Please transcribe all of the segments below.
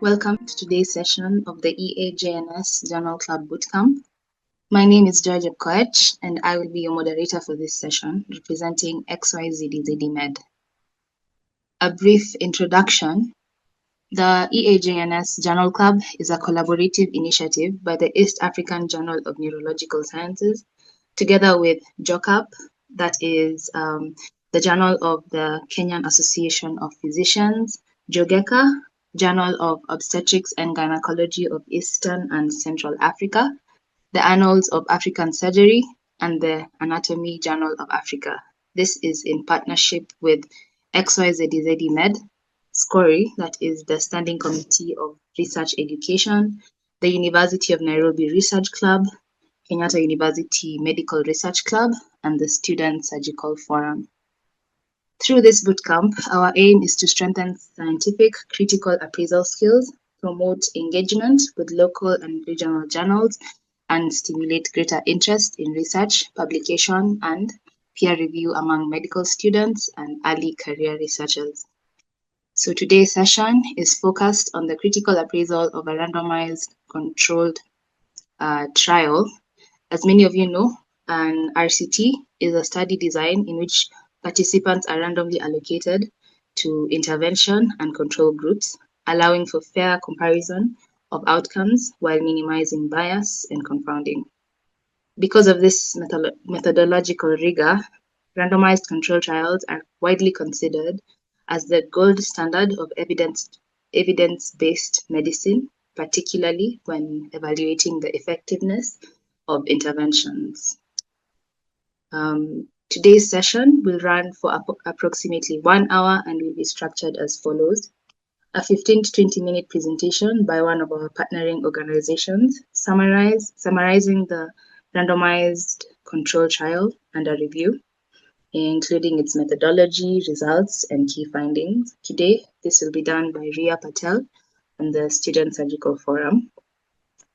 Welcome to today's session of the EAJNS Journal Club Bootcamp. My name is Georgia Koech, and I will be your moderator for this session, representing XYZDZ Med. A brief introduction. The EAJNS Journal Club is a collaborative initiative by the East African Journal of Neurological Sciences, together with JOCAP, that is the Journal of the Kenyan Association of Physicians, JOGECA, Journal of Obstetrics and Gynecology of Eastern and Central Africa, the Annals of African Surgery, and the Anatomy Journal of Africa. This is in partnership with XYZDZ Med, SCORI, that is the Standing Committee of Research Education, the University of Nairobi Research Club, Kenyatta University Medical Research Club, and the Student Surgical Forum. Through this bootcamp, our aim is to strengthen scientific critical appraisal skills, promote engagement with local and regional journals, and stimulate greater interest in research, publication, and peer review among medical students and early career researchers. So today's session is focused on the critical appraisal of a randomized controlled trial. As many of you know, an RCT is a study design in which participants are randomly allocated to intervention and control groups, allowing for fair comparison of outcomes while minimizing bias and confounding. Because of this methodological rigor, randomized control trials are widely considered as the gold standard of evidence-based medicine, particularly when evaluating the effectiveness of interventions. Today's session will run for approximately 1 hour and will be structured as follows. A 15 to 20 minute presentation by one of our partnering organizations, summarizing the randomized control trial and a review, including its methodology, results, and key findings. Today, this will be done by Riya Patel and the Student Surgical Forum.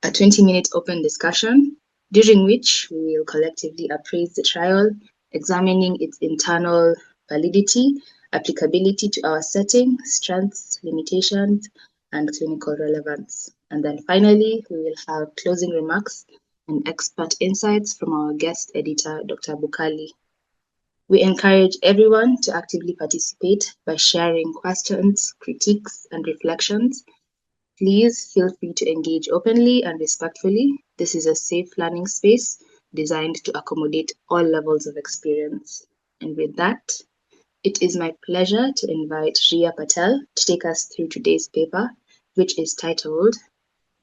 A 20-minute open discussion, during which we will collectively appraise the trial, examining its internal validity, applicability to our setting, strengths, limitations, and clinical relevance. And then finally, we will have closing remarks and expert insights from our guest editor, Dr. Bukali. We encourage everyone to actively participate by sharing questions, critiques, and reflections. Please feel free to engage openly and respectfully. This is a safe learning space designed to accommodate all levels of experience. And with that, it is my pleasure to invite Riya Patel to take us through today's paper, which is titled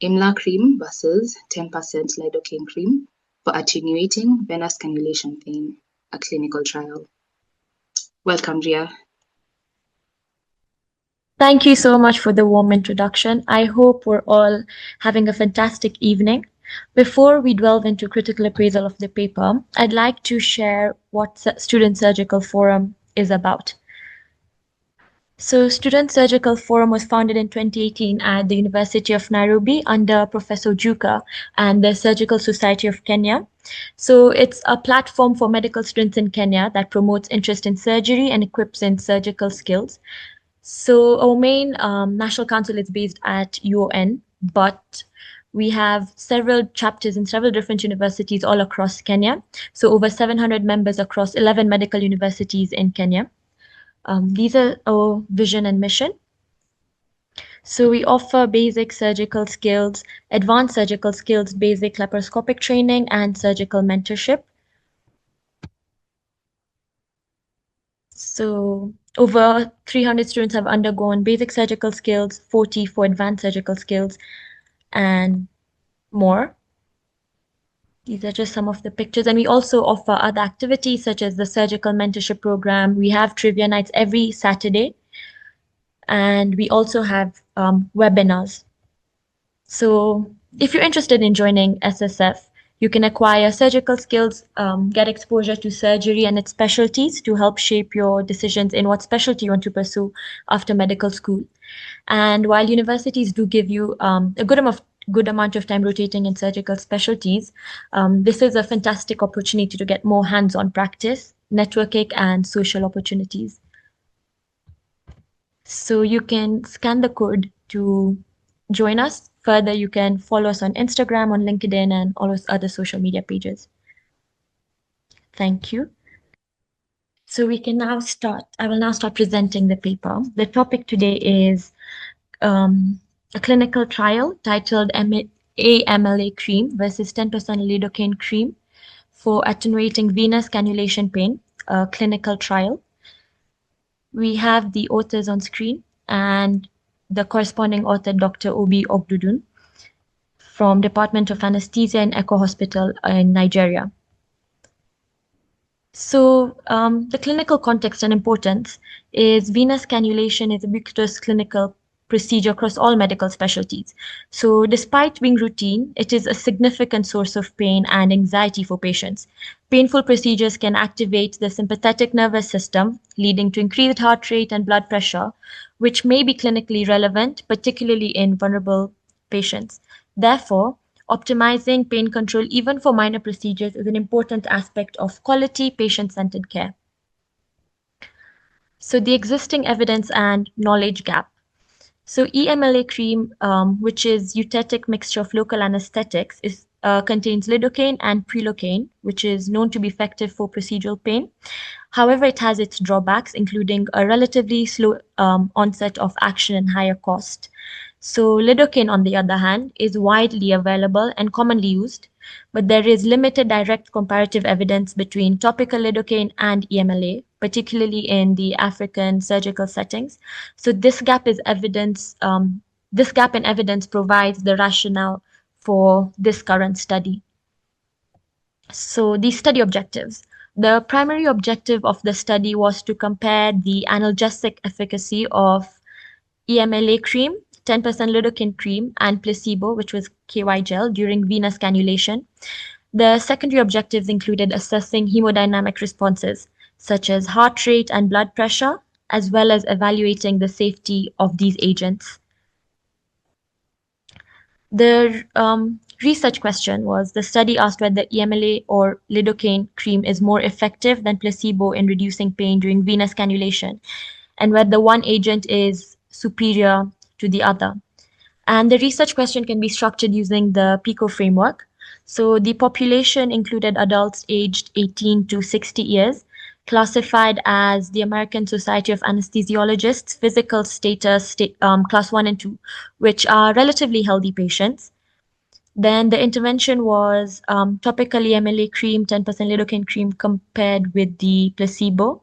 Imla Cream versus 10% Lidocaine Cream for Attenuating Venous Cannulation Pain, a Clinical Trial. Welcome, Riya. Thank you so much for the warm introduction. I hope we're all having a fantastic evening. Before we delve into critical appraisal of the paper, I'd like to share what Student Surgical Forum is about. So Student Surgical Forum was founded in 2018 at the University of Nairobi under Professor Juka and the Surgical Society of Kenya. So it's a platform for medical students in Kenya that promotes interest in surgery and equips in surgical skills. So our main national council is based at UON, but we have several chapters in several different universities all across Kenya. So over 700 members across 11 medical universities in Kenya. These are our vision and mission. So we offer basic surgical skills, advanced surgical skills, basic laparoscopic training, and surgical mentorship. So over 300 students have undergone basic surgical skills, 40 for advanced surgical skills, and more. These are just some of the pictures. And we also offer other activities such as the surgical mentorship program. We have trivia nights every Saturday. And we also have webinars. So if you're interested in joining SSF, you can acquire surgical skills, get exposure to surgery and its specialties to help shape your decisions in what specialty you want to pursue after medical school. And while universities do give you a good amount of time rotating in surgical specialties, this is a fantastic opportunity to get more hands-on practice, networking, and social opportunities. So you can scan the code to join us. Further, you can follow us on Instagram, on LinkedIn, and all those other social media pages. Thank you. So we can now start. I will now start presenting the paper. The topic today is a clinical trial titled AMLA cream versus 10% lidocaine cream for attenuating venous cannulation pain, a clinical trial. We have the authors on screen and the corresponding author, Dr. Obi Ogdudun from Department of Anesthesia and Echo Hospital in Nigeria. So the clinical context and importance is venous cannulation is a ubiquitous clinical procedure across all medical specialties. So despite being routine, it is a significant source of pain and anxiety for patients. Painful procedures can activate the sympathetic nervous system, leading to increased heart rate and blood pressure, which may be clinically relevant, particularly in vulnerable patients. Therefore, optimizing pain control, even for minor procedures, is an important aspect of quality patient-centered care. So the existing evidence and knowledge gap. So EMLA cream, which is eutectic mixture of local anesthetics, contains lidocaine and prilocaine, which is known to be effective for procedural pain. However, it has its drawbacks, including a relatively slow onset of action and higher cost. So lidocaine, on the other hand, is widely available and commonly used, but there is limited direct comparative evidence between topical lidocaine and EMLA, particularly in the African surgical settings. So this gap is evidence. This gap in evidence provides the rationale for this current study. So the study objectives. The primary objective of the study was to compare the analgesic efficacy of EMLA cream, 10% lidocaine cream, and placebo, which was KY gel, during venous cannulation. The secondary objectives included assessing hemodynamic responses, such as heart rate and blood pressure, as well as evaluating the safety of these agents. The research question was, the study asked whether EMLA or lidocaine cream is more effective than placebo in reducing pain during venous cannulation, and whether one agent is superior to the other. And the research question can be structured using the PICO framework. So the population included adults aged 18 to 60 years, classified as the American Society of Anesthesiologists physical status class 1 and 2, which are relatively healthy patients. Then the intervention was topical EMLA cream, 10% lidocaine cream compared with the placebo.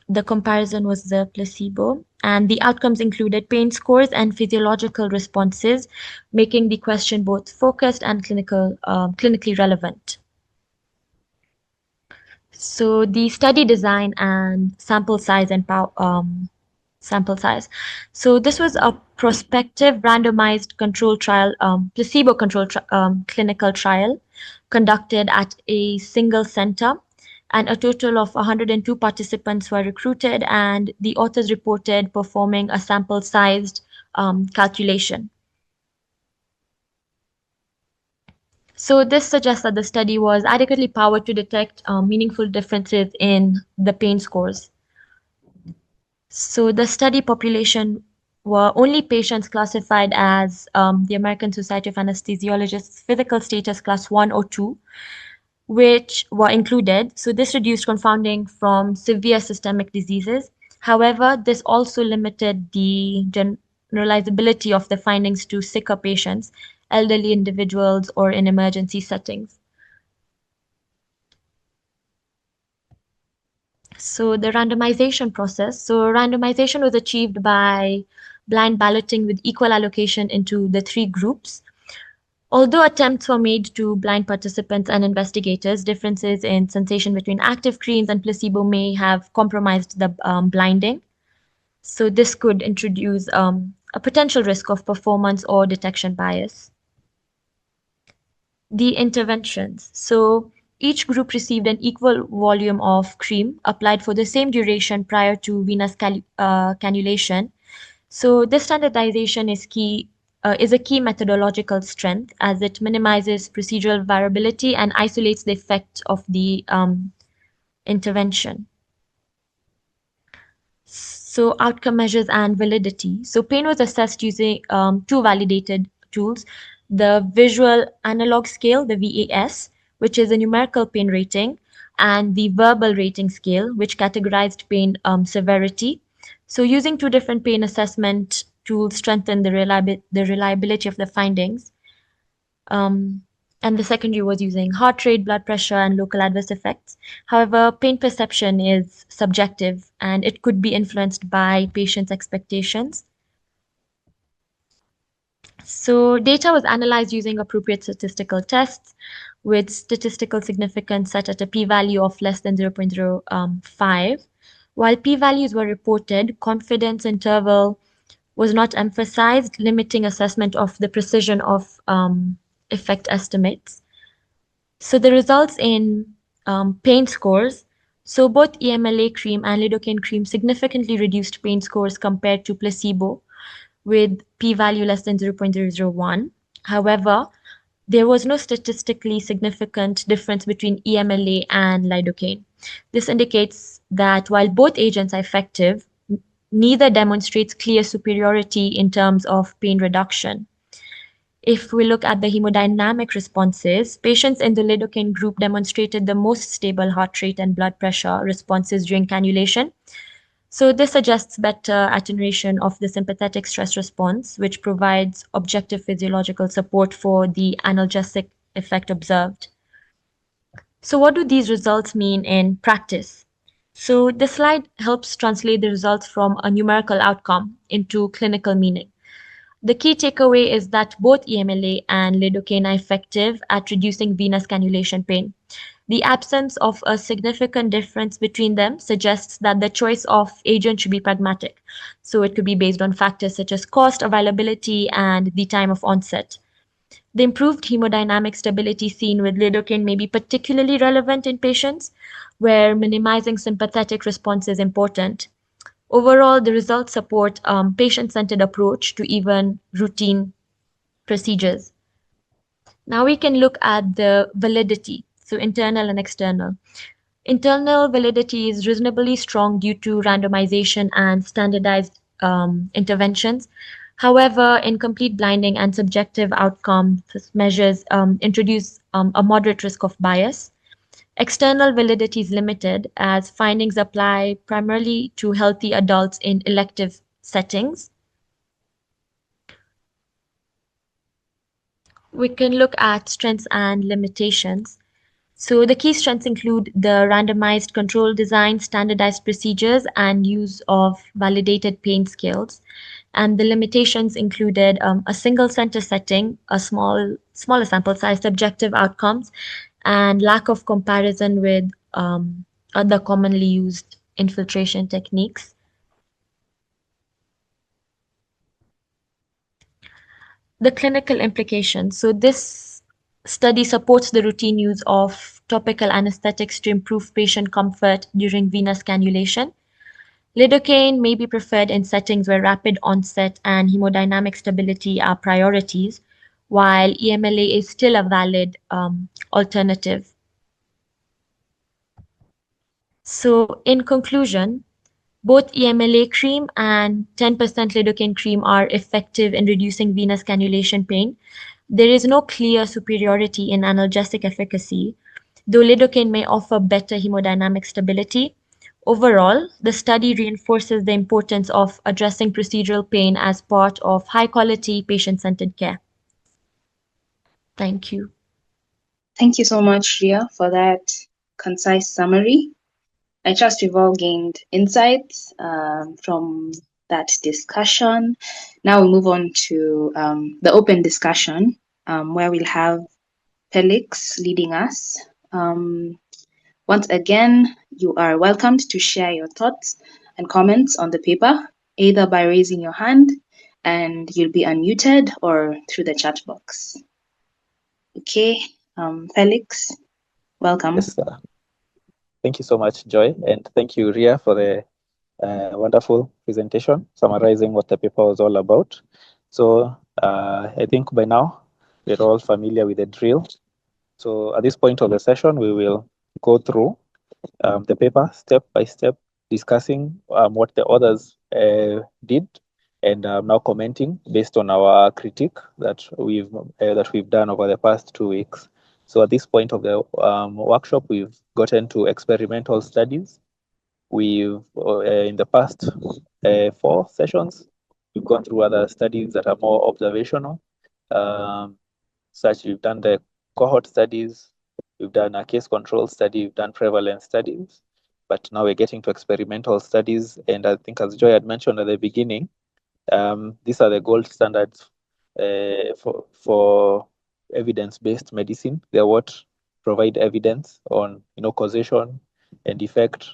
The comparison was the placebo, and the outcomes included pain scores and physiological responses, making the question both focused and clinically relevant. So the study design and sample size and sample size. So this was a prospective randomized control trial, placebo-controlled clinical trial conducted at a single center, and a total of 102 participants were recruited, and the authors reported performing a sample-sized calculation. So this suggests that the study was adequately powered to detect meaningful differences in the pain scores. So the study population were only patients classified as the American Society of Anesthesiologists physical status class 1 or 2, which were included. So this reduced confounding from severe systemic diseases. However, this also limited the generalizability of the findings to sicker patients, elderly individuals, or in emergency settings. So the randomization process. So randomization was achieved by blind balloting with equal allocation into the three groups. Although attempts were made to blind participants and investigators, differences in sensation between active creams and placebo may have compromised the blinding. So this could introduce a potential risk of performance or detection bias. The interventions. So each group received an equal volume of cream applied for the same duration prior to venous cannulation. So this standardization is a key methodological strength, as it minimizes procedural variability and isolates the effect of the intervention. So So outcome measures and validity. So pain was assessed using two validated tools, the visual analog scale, the VAS, which is a numerical pain rating, and the verbal rating scale, which categorized pain severity. So using two different pain assessment tools strengthened the reliability of the findings. Um, and the secondary was using heart rate, blood pressure, and local adverse effects. However, pain perception is subjective and it could be influenced by patients' expectations. So data was analyzed using appropriate statistical tests with statistical significance set at a p-value of less than 0.05. While p-values were reported, confidence interval was not emphasized, limiting assessment of the precision of effect estimates. So the results in pain scores. So both EMLA cream and lidocaine cream significantly reduced pain scores compared to placebo with p-value less than 0.001. However, there was no statistically significant difference between EMLA and lidocaine. This indicates that while both agents are effective, neither demonstrates clear superiority in terms of pain reduction. If we look at the hemodynamic responses, patients in the lidocaine group demonstrated the most stable heart rate and blood pressure responses during cannulation. So this suggests better attenuation of the sympathetic stress response, which provides objective physiological support for the analgesic effect observed. So what do these results mean in practice? So this slide helps translate the results from a numerical outcome into clinical meaning. The key takeaway is that both EMLA and lidocaine are effective at reducing venous cannulation pain. The absence of a significant difference between them suggests that the choice of agent should be pragmatic. So it could be based on factors such as cost, availability, and the time of onset. The improved hemodynamic stability seen with lidocaine may be particularly relevant in patients where minimizing sympathetic response is important. Overall, the results support patient-centered approach to even routine procedures. Now we can look at the validity, so internal and external. Internal validity is reasonably strong due to randomization and standardized interventions. However, incomplete blinding and subjective outcome measures introduce a moderate risk of bias. External validity is limited as findings apply primarily to healthy adults in elective settings. We can look at strengths and limitations. So the key strengths include the randomized control design, standardized procedures, and use of validated pain scales. And the limitations included a single center setting, a smaller sample size, subjective outcomes, and lack of comparison with other commonly used infiltration techniques. The clinical implications. So this study supports the routine use of topical anesthetics to improve patient comfort during venous cannulation. Lidocaine may be preferred in settings where rapid onset and hemodynamic stability are priorities, while EMLA is still a valid alternative. So in conclusion, both EMLA cream and 10% lidocaine cream are effective in reducing venous cannulation pain. There is no clear superiority in analgesic efficacy, though lidocaine may offer better hemodynamic stability. Overall, the study reinforces the importance of addressing procedural pain as part of high-quality, patient-centered care. Thank you. Thank you so much, Ria, for that concise summary. I trust we've all gained insights from that discussion. Now we move on to the open discussion where we'll have Felix leading us. Once again, you are welcomed to share your thoughts and comments on the paper, either by raising your hand and you'll be unmuted or through the chat box. Okay, Felix, welcome. Yes, thank you so much, Joy, and thank you, Ria, for the wonderful presentation summarizing what the paper was all about. So I think by now we're all familiar with the drill. So at this point of the session, we will go through the paper step by step discussing what the authors did, and now commenting based on our critique that we've done over the past 2 weeks. So at this point of the workshop, we've gotten to experimental studies. We've in the past 4 sessions, we've gone through other studies that are more observational. Such we've done the cohort studies, we've done a case control study, we've done prevalence studies, but now we're getting to experimental studies. And I think, as Joy had mentioned at the beginning, these are the gold standards for evidence-based medicine. They're what provide evidence on causation and effect,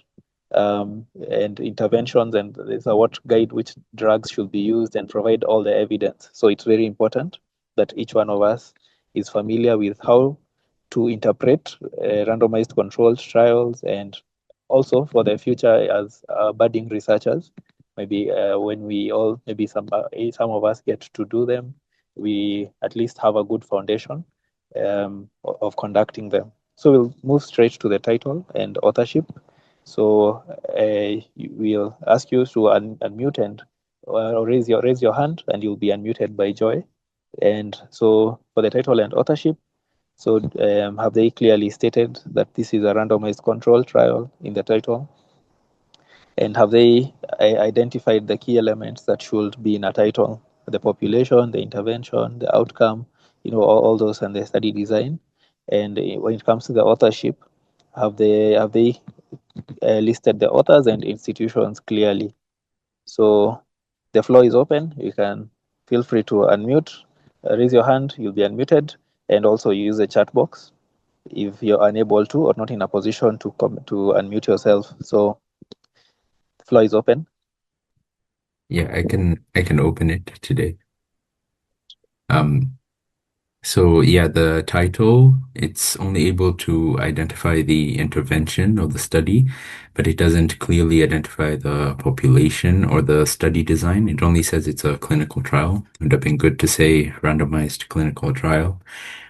and interventions, and these are what guide which drugs should be used and provide all the evidence. So it's very important that each one of us is familiar with how to interpret randomized controlled trials, and also for the future as budding researchers, maybe when we all, maybe some of us get to do them, we at least have a good foundation of conducting them. So we'll move straight to the title and authorship. So we'll ask you to unmute and raise your hand, and you'll be unmuted by Joy. And so for the title and authorship, so have they clearly stated that this is a randomized control trial in the title? And have they identified the key elements that should be in a title? The population, the intervention, the outcome, all those, and the study design. And when it comes to the authorship, have they listed the authors and institutions clearly? So the floor is open. You can feel free to unmute, raise your hand, you'll be unmuted, and also use the chat box if you're unable to or not in a position to unmute yourself. So the floor is open. Yeah, I can open it today. So yeah, the title, it's only able to identify the intervention of the study, but it doesn't clearly identify the population or the study design. It only says it's a clinical trial. It would have been good to say randomized clinical trial.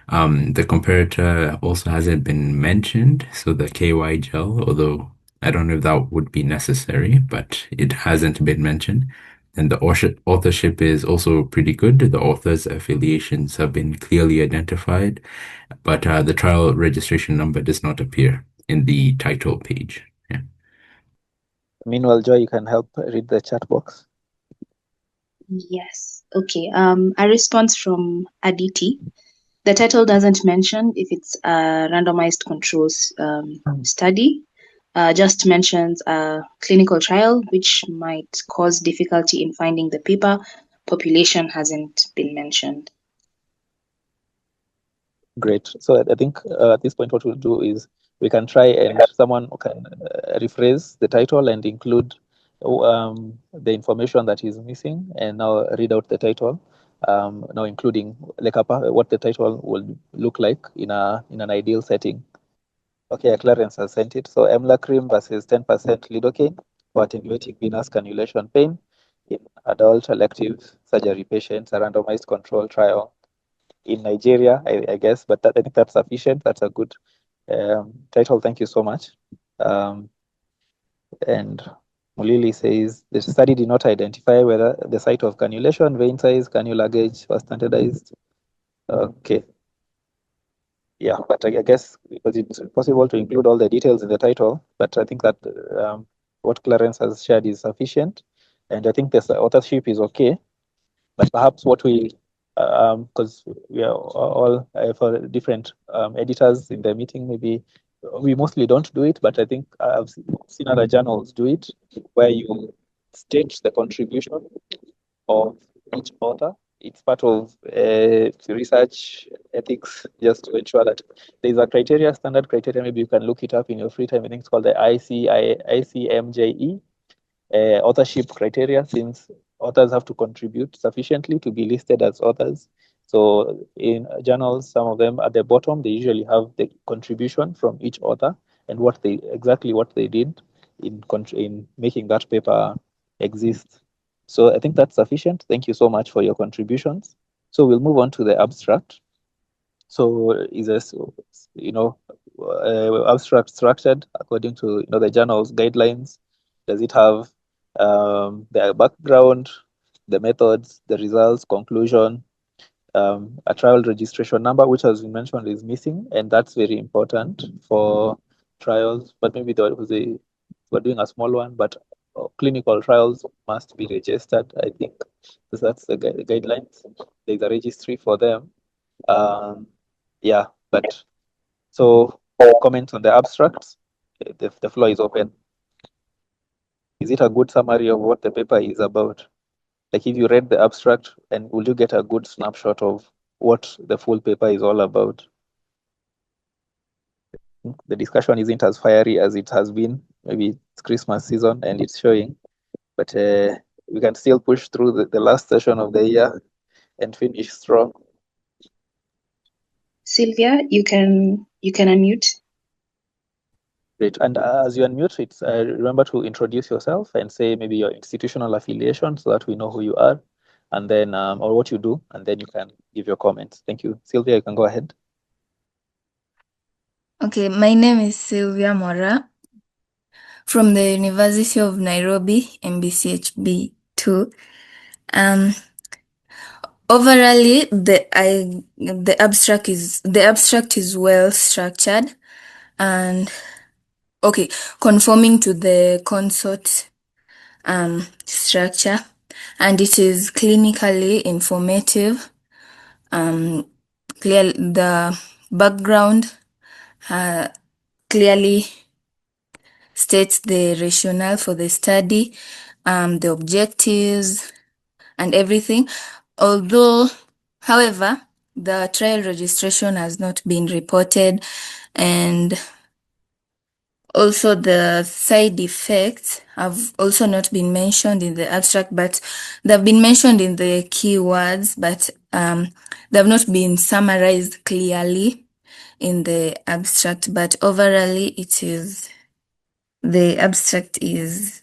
The comparator also hasn't been mentioned, so the KY gel, although I don't know if that would be necessary, but it hasn't been mentioned. And the authorship is also pretty good. The authors' affiliations have been clearly identified, but the trial registration number does not appear in the title page. Yeah. Meanwhile, Joy, you can help read the chat box. Yes. Okay. A response from Aditi. The title doesn't mention if it's a randomized controls study. Just mentions a clinical trial, which might cause difficulty in finding the paper. Population hasn't been mentioned. Great. So I think at this point, what we'll do is we can try, and someone can rephrase the title and include the information that is missing, and now read out the title. Now including like what the title will look like in an ideal setting. Okay, Clarence has sent it. So Emla cream versus 10% lidocaine for attenuating venous cannulation pain in adult elective surgery patients, a randomized control trial in Nigeria, I guess, but I think that's sufficient. That's a good title. Thank you so much. And Mulili says the study did not identify whether the site of cannulation, vein size, cannula gauge was standardized. Okay. Yeah, but I guess because it's possible to include all the details in the title, but I think that what Clarence has shared is sufficient. And I think the authorship is okay, but perhaps what we, because we are all for different editors in the meeting, maybe we mostly don't do it, but I think I've seen other journals do it, where you state the contribution of each author. It's part of research ethics, just to ensure that there's a criteria, standard criteria. Maybe you can look it up in your free time. I think it's called the ICMJE authorship criteria, since authors have to contribute sufficiently to be listed as authors. So in journals, some of them at the bottom, they usually have the contribution from each author and what they did in making that paper exist. So I think that's sufficient. Thank you so much for your contributions. So we'll move on to the abstract. So is this, abstract structured according to the journal's guidelines, Does it have the background, the methods, the results, conclusion, a trial registration number, which as we mentioned is missing, and that's very important for trials, but maybe we're doing a small one, but clinical trials must be registered. I think that's the guidelines. There's a registry for them. Yeah, but so comments on the abstracts, the floor is open. Is it a good summary of what the paper is about? Like if you read the abstract, and will you get a good snapshot of what the full paper is all about? The discussion isn't as fiery as it has been. Maybe it's Christmas season and it's showing, but we can still push through the last session of the year and finish strong. Sylvia, you can unmute. Great. And as you unmute, it's remember to introduce yourself and say maybe your institutional affiliation so that we know who you are, and then or what you do, and then you can give your comments. Thank you. Sylvia, you can go ahead. Okay, my name is Sylvia Mora from the University of Nairobi, MBCHB 2. Overall, the abstract is well structured and okay, conforming to the consort structure, and it is clinically informative. Clear the background clearly states the rationale for the study, the objectives, and everything. Although, however, the trial registration has not been reported, and also the side effects have also not been mentioned in the abstract, but they've been mentioned in the keywords, but they have not been summarized clearly in the abstract. But overall, the abstract is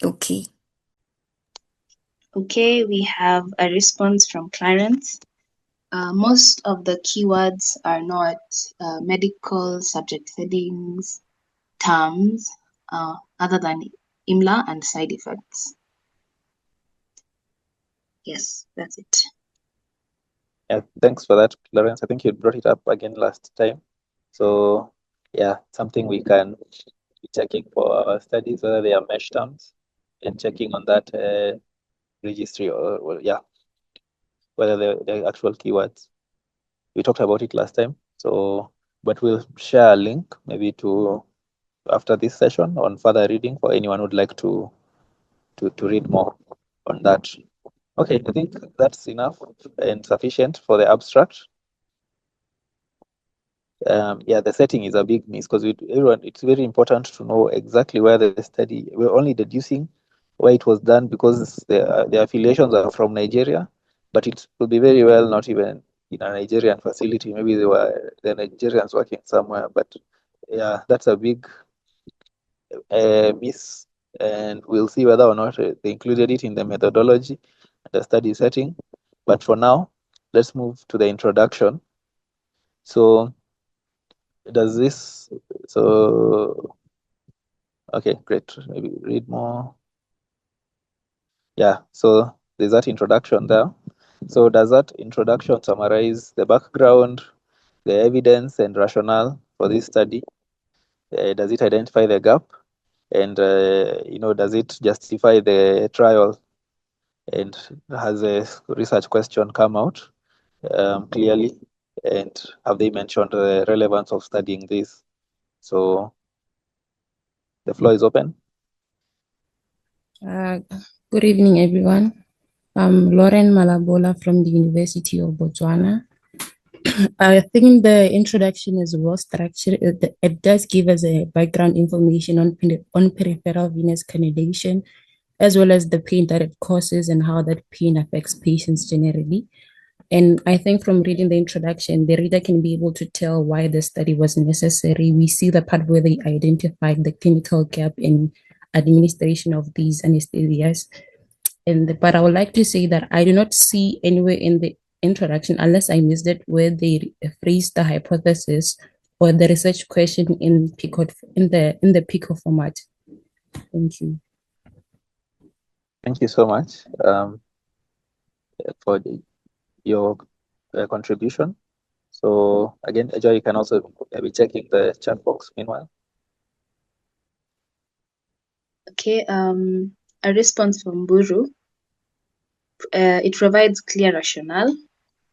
okay. Okay, we have a response from Clarence. Most of the keywords are not medical subject headings, terms, other than IMLA and side effects. Yes, that's it. Yeah, thanks for that, Clarence. I think you brought it up again last time. So yeah, something we can be checking for our studies, whether they are mesh terms, and checking on that registry or yeah, whether they're actual keywords. We talked about it last time. So, but we'll share a link maybe to after this session on further reading for anyone who'd like to read more on that. Okay, I think that's enough and sufficient for the abstract. Yeah, the setting is a big miss because it's very important to know exactly where the study, we're only deducing where it was done because the affiliations are from Nigeria, but it will be very well not even in a Nigerian facility. Maybe the Nigerians working somewhere, but yeah, that's a big miss, and we'll see whether or not they included it in the methodology and the study setting. But for now, let's move to the introduction. So does this, so okay, great, maybe read more. Yeah, so there's that introduction there. So does that introduction summarize the background, the evidence and rationale for this study? Does it identify the gap? And does it justify the trial? And has a research question come out clearly? And have they mentioned the relevance of studying this? So the floor is open. Good evening, everyone. I'm Lauren Malabola from the University of Botswana. I think the introduction is well structured. It does give us a background information on peripheral venous cannulation, as well as the pain that it causes and how that pain affects patients generally. And I think from reading the introduction, the reader can be able to tell why the study was necessary. We see the part where they identified the clinical gap in administration of these anesthesias. But I would like to say that I do not see anywhere in the introduction, unless I missed it, where they phrase the hypothesis or the research question in the PICO format. Thank you. Thank you so much for your contribution. So again, Joy, you can also be checking the chat box meanwhile. Okay, a response from Buru. It provides clear rationale.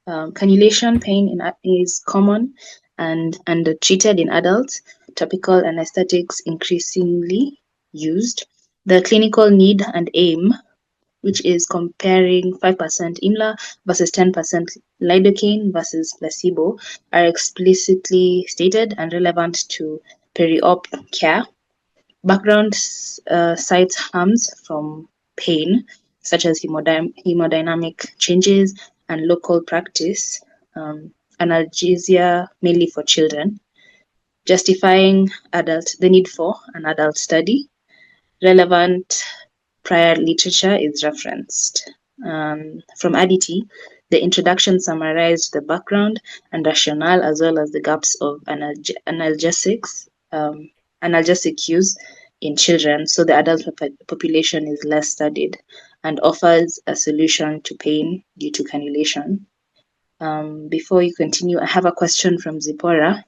Cannulation pain is common and undertreated in adults. Topical anesthetics increasingly used. The clinical need and aim, which is comparing 5% IMLA versus 10% lidocaine versus placebo, are explicitly stated and relevant to peri-op care. Background cites harms from pain, such as hemodynamic changes and local practice, analgesia mainly for children, justifying the need for an adult study. Relevant prior literature is referenced. From Aditi, the introduction summarized the background and rationale as well as the gaps of analgesic use in children, so the adult population is less studied and offers a solution to pain due to cannulation. Before you continue, I have a question from Zipporah.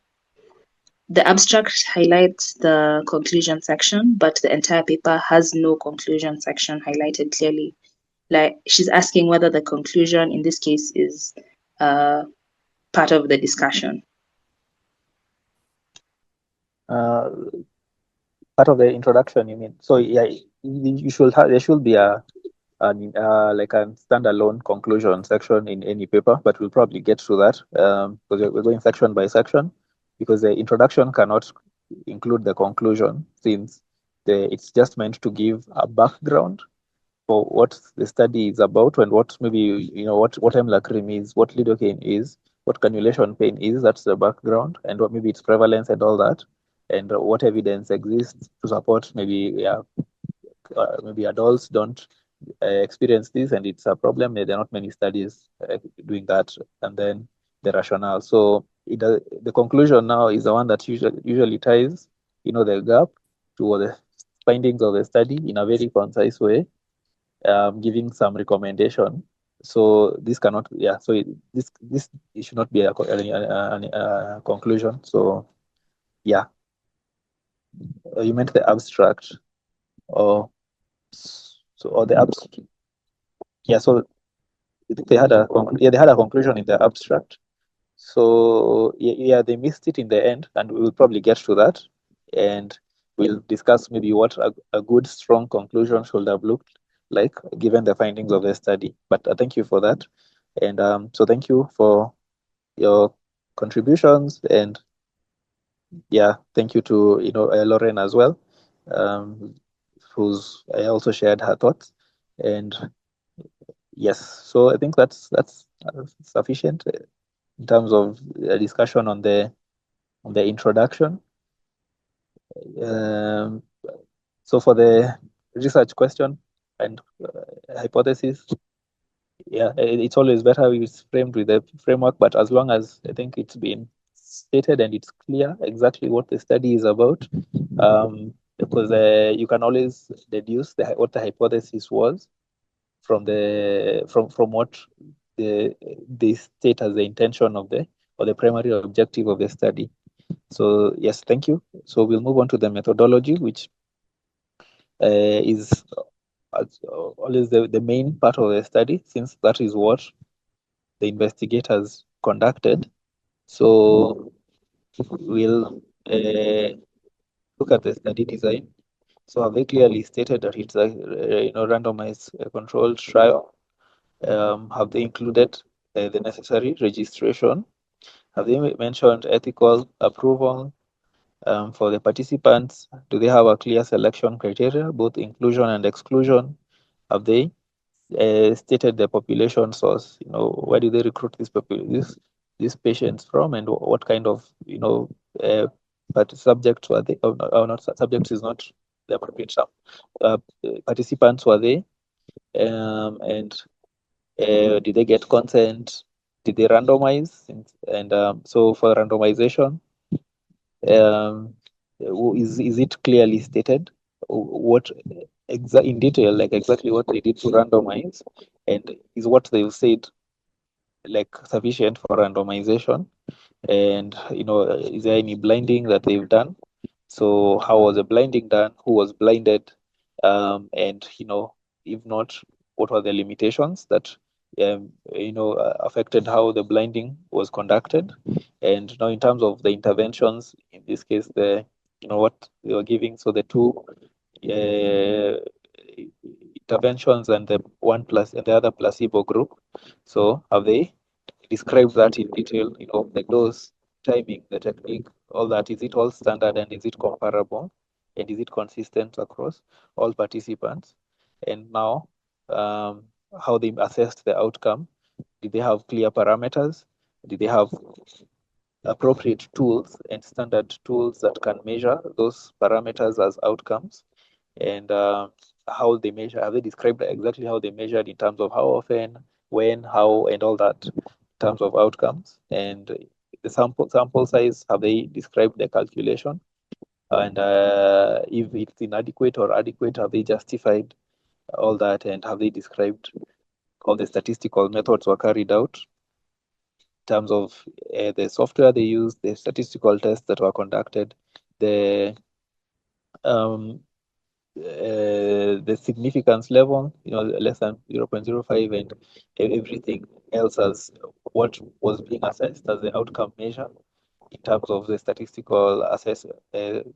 The abstract highlights the conclusion section, but the entire paper has no conclusion section highlighted clearly. Like, she's asking whether the conclusion in this case is part of the discussion. Part of the introduction, you mean? So yeah, you should have, there should be like a standalone conclusion section in any paper, but we'll probably get to that because we're going section by section, because the introduction cannot include the conclusion, since it's just meant to give a background for what the study is about and what maybe, what emlacrim is, what lidocaine is, what cannulation pain is. That's the background, and what maybe its prevalence and all that, and what evidence exists to support maybe maybe adults don't experience this and it's a problem. There are not many studies doing that, and then the rationale. So the conclusion now is the one that usually ties the gap to the findings of the study in a very concise way, giving some recommendation. So this cannot, so this it should not be a conclusion. So yeah, you meant the abstract, or the abstract. Yeah, so I think they had a conclusion in the abstract. So yeah, they missed it in the end, and we'll probably get to that, and we'll discuss maybe what a good strong conclusion should have looked like given the findings of the study. But thank you for that, and so thank you for your contributions, and yeah, thank you to Lauren as well, who's also shared her thoughts, and yes, so I think that's sufficient in terms of discussion on the introduction. So for the research question and hypothesis, yeah, it's always better if it's framed with a framework, but as long as I think it's been stated and it's clear exactly what the study is about, because you can always deduce what the hypothesis was from what they state as the intention of the primary objective of the study. So yes, thank you. So we'll move on to the methodology, which is always the main part of the study, since that is what the investigators conducted. So we'll look at the study design. So have they clearly stated that it's a randomized controlled trial? Have they included the necessary registration? Have they mentioned ethical approval for the participants? Do they have a clear selection criteria, both inclusion and exclusion? Have they stated the population source? Where do they recruit these patients from, and what kind of but subjects were they? Not subjects is not the appropriate term. Participants were they, and did they get consent? Did they randomize? And so for randomization, is it clearly stated what in detail, like exactly what they did to randomize, and is what they've said like sufficient for randomization, and is there any blinding that they've done? So how was the blinding done? Who was blinded? And if not, what were the limitations that affected how the blinding was conducted? And now in terms of the interventions, in this case, what they were giving, so the two interventions and the other placebo group. So have they described that in detail? The dose, timing, the technique, all that. Is it all standard and is it comparable? And is it consistent across all participants? And now, how they assessed the outcome? Did they have clear parameters? Did they have appropriate tools and standard tools that can measure those parameters as outcomes? And how they measure? Have they described exactly how they measured in terms of how often, when, how, and all that in terms of outcomes? And the sample size, have they described the calculation? And if it's inadequate or adequate, have they justified all that? And have they described how the statistical methods were carried out in terms of the software they used, the statistical tests that were conducted, the significance level, less than 0.05, and everything else as what was being assessed as the outcome measure in terms of the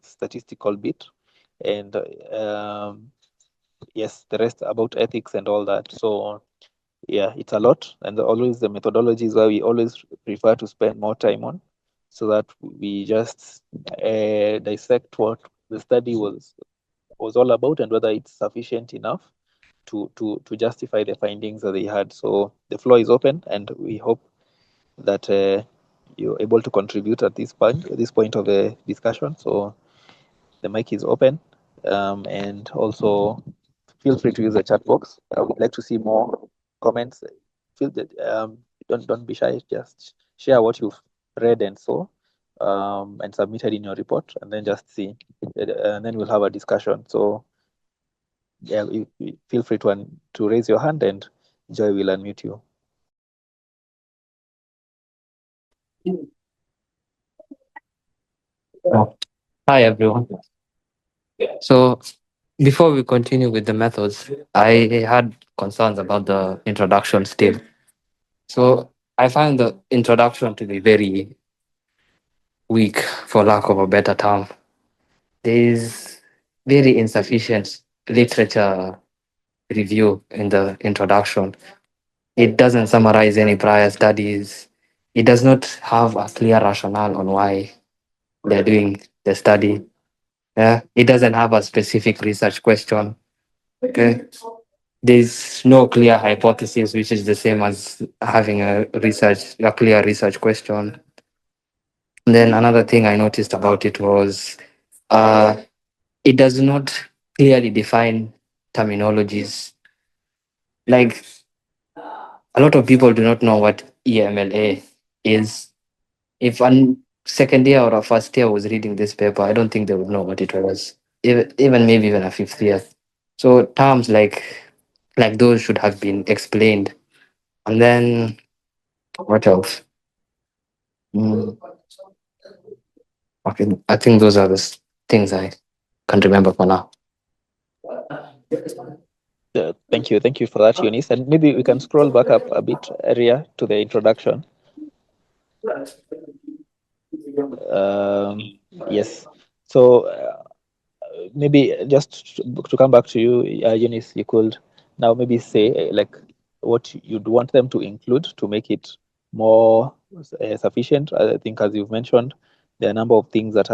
statistical bit, and yes, the rest about ethics and all that. So yeah, it's a lot, and always the methodology is where we always prefer to spend more time on, so that we just dissect what the study was all about and whether it's sufficient enough to justify the findings that they had. So the floor is open, and we hope that you're able to contribute at this point of the discussion. So the mic is open, and also feel free to use the chat box. I would like to see more comments. Feel that don't be shy. Just share what you've read and saw, and submitted in your report, and then just see, and then we'll have a discussion. So yeah, you feel free to raise your hand, and Joy will unmute you. Hi, everyone. So, before we continue with the methods, I had concerns about the introduction still. So, I find the introduction to be very weak, for lack of a better term. There is very insufficient literature review in the introduction. It doesn't summarize any prior studies. It does not have a clear rationale on why they're doing the study. Yeah, it doesn't have a specific research question. Okay, there's no clear hypothesis, which is the same as having a clear research question. And then another thing I noticed about it was uh, it does not clearly define terminologies. Like a lot of people do not know what EMLA is. If a second year or a first year was reading this paper, I don't think they would know what it was. Even maybe even a fifth year. So terms like those should have been explained. And then what else? Mm, okay, I think those are the things I can remember for now. Thank you for that, Eunice. And maybe we can scroll back up a bit area to the introduction. Yes. So maybe just to come back to you, Eunice, you could now maybe say like what you'd want them to include to make it more sufficient. I think, as you've mentioned, there are a number of things that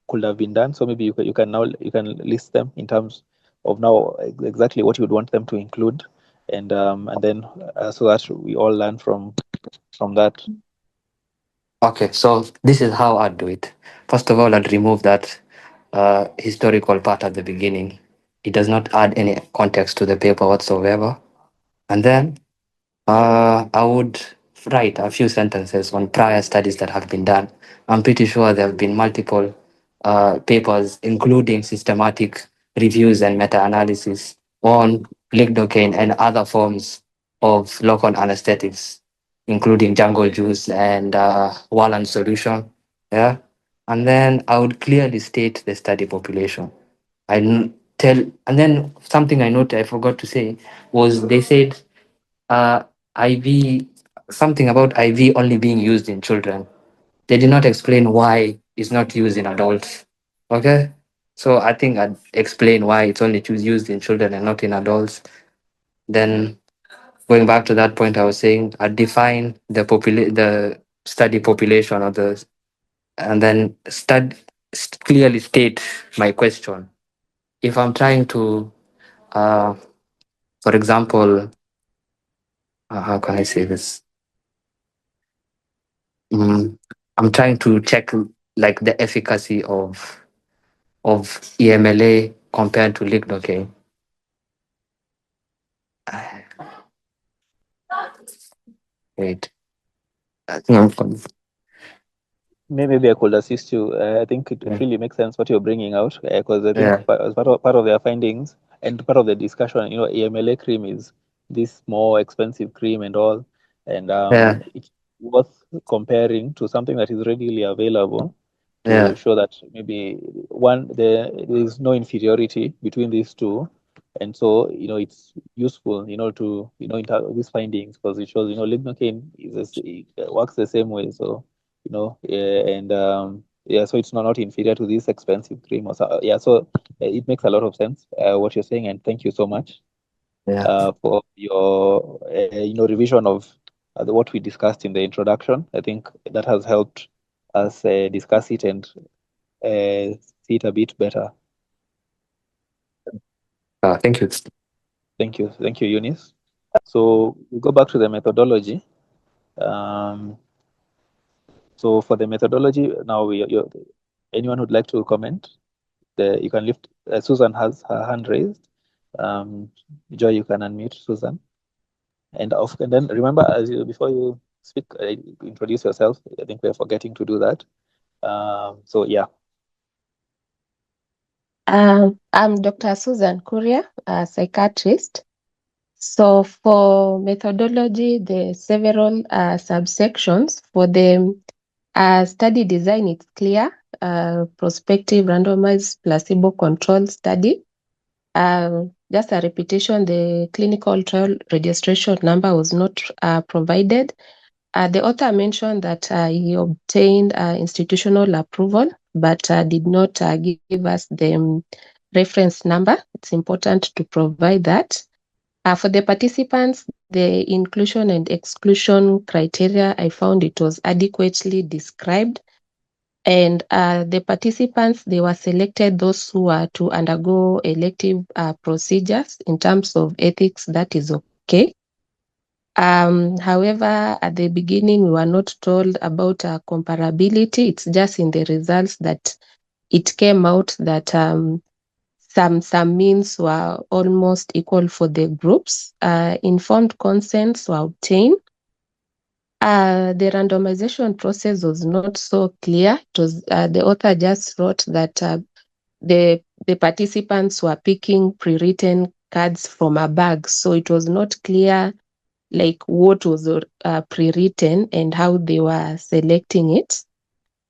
could have been done. So maybe you can list them in terms of now exactly what you'd want them to include, and then so that we all learn from that. Okay, so this is how I'd do it. First of all, I'd remove that historical part at the beginning. It does not add any context to the paper whatsoever. And then I would write a few sentences on prior studies that have been done. I'm pretty sure there have been multiple papers, including systematic reviews and meta-analysis on lidocaine and other forms of local anesthetics, including jungle juice and Walland solution. Yeah. And then I would clearly state the study population. And then something I noted, I forgot to say, was they said IV, something about IV only being used in children. They did not explain why it's not used in adults. Okay. So I think I'd explain why it's only used in children and not in adults. Then going back to that point I was saying, I define the study population or and then clearly state my question. If I'm trying to, for example, how can I say this? I'm trying to check like the efficacy of EMLA compared to lidocaine. Wait, I think Maybe I could assist you. I think it really makes sense what you're bringing out, because I think as part of their findings and part of the discussion, EMLA cream is this more expensive cream and all, and it's worth comparing to something that is readily available to show that maybe there is no inferiority between these two, and so it's useful to these findings, because it shows lidocaine it works the same way, so and so it's not inferior to this expensive cream or so. So it makes a lot of sense what you're saying, and thank you so much for your revision of what we discussed in the introduction. I think that has helped us discuss it and see it a bit better. Thank you. Thank you, Eunice. So we go back to the methodology. So for the methodology, now anyone who'd like to comment, you can lift. Susan has her hand raised. Joy, you can unmute Susan. And then remember, before you speak, introduce yourself. I think we're forgetting to do that. So yeah. I'm Dr. Susan Kuria, a psychiatrist. So for methodology, the several subsections. For the study design, it's clear. Prospective, randomized, placebo-controlled study. Just a repetition, the clinical trial registration number was not provided. The author mentioned that he obtained institutional approval, but did not give us the reference number. It's important to provide that. For the participants, the inclusion and exclusion criteria, I found it was adequately described. And the participants, they were selected, those who are to undergo elective procedures. In terms of ethics, that is okay. However, at the beginning, we were not told about comparability. It's just in the results that it came out that some means were almost equal for the groups. Informed consents were obtained. The randomization process was not so clear. It was the author just wrote that the participants were picking pre-written cards from a bag, so it was not clear like what was pre-written and how they were selecting it.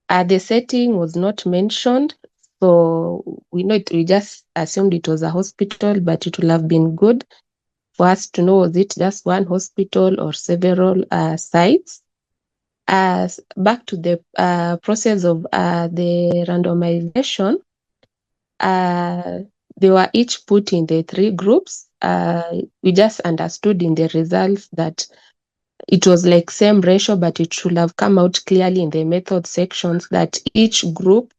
The setting was not mentioned, so we just assumed it was a hospital, but it would have been good for us to know, was it just one hospital or several sites. Back to the process of the randomization, they were each put in the 3 groups. We just understood in the results that it was like same ratio, but it should have come out clearly in the method sections that each group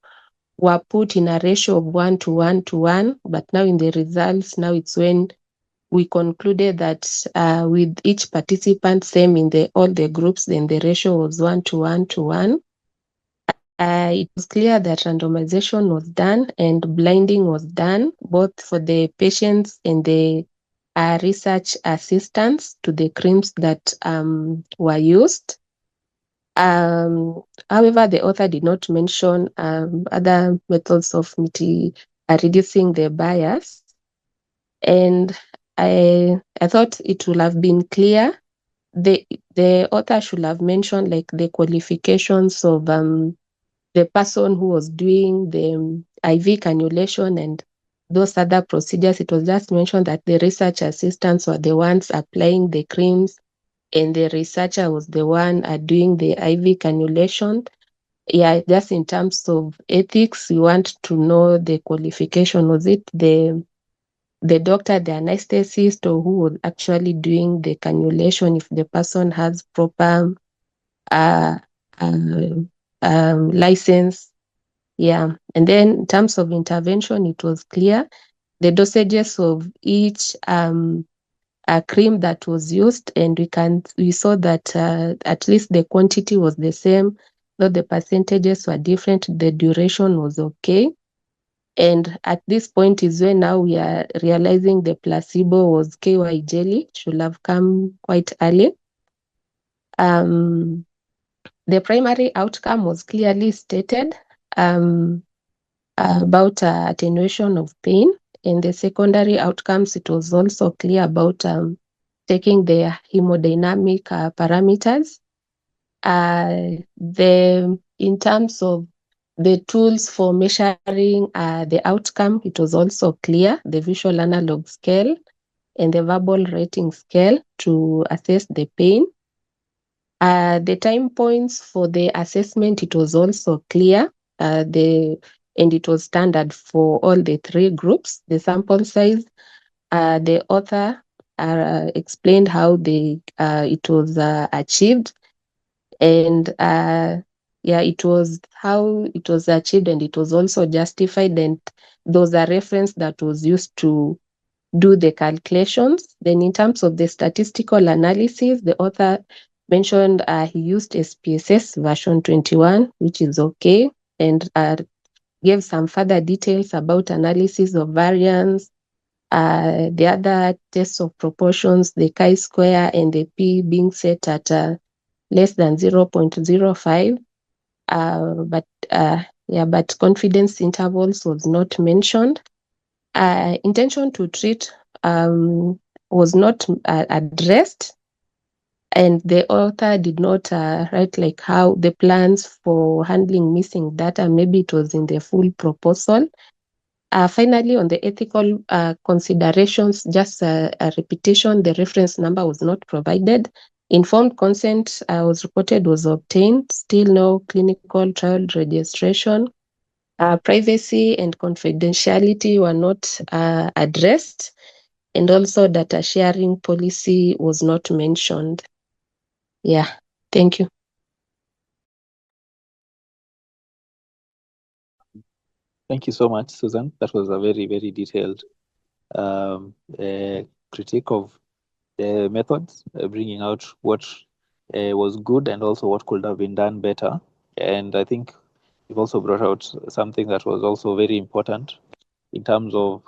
were put in a ratio of 1 to 1 to 1. But now in the results, now it's when we concluded that with each participant same in all the groups, then the ratio was 1 to 1 to 1. It was clear that randomization was done and blinding was done, both for the patients and the research assistants to the creams that were used. however, the author did not mention other methods of reducing the bias. And I thought it would have been clear. The author should have mentioned like the qualifications of the person who was doing the IV cannulation and those other procedures. It was just mentioned that the research assistants were the ones applying the creams and the researcher was the one doing the IV cannulation. Yeah, just in terms of ethics, we want to know the qualification. Was it the doctor, the anesthetist, or who was actually doing the cannulation, if the person has proper license. Yeah. And then in terms of intervention, it was clear. The dosages of each cream that was used, and we saw that at least the quantity was the same, though the percentages were different, the duration was okay. And at this point is when now we are realizing the placebo was KY jelly, should have come quite early. The primary outcome was clearly stated about attenuation of pain. In the secondary outcomes, it was also clear about taking the hemodynamic parameters. In terms of the tools for measuring the outcome, it was also clear, the visual analog scale and the verbal rating scale to assess the pain. The time points for the assessment, it was also clear, and it was standard for all the three groups. The sample size, the author explained how it was achieved, and it was how it was achieved, and it was also justified, and there was a reference that was used to do the calculations. Then in terms of the statistical analysis, the author mentioned he used SPSS version 21, which is okay, and gave some further details about analysis of variance, the other tests of proportions, the chi-square and the p being set at less than 0.05. But confidence intervals was not mentioned. Intention to treat was not addressed, and the author did not write like how the plans for handling missing data, maybe it was in the full proposal. Finally, on the ethical considerations, just a repetition, the reference number was not provided. Informed consent was reported was obtained, still no clinical trial registration. Privacy and confidentiality were not addressed, and also data sharing policy was not mentioned. Yeah, thank you. Thank you so much, Susan. That was a very, very detailed critique of the methods, bringing out what was good and also what could have been done better. And I think you've also brought out something that was also very important in terms of,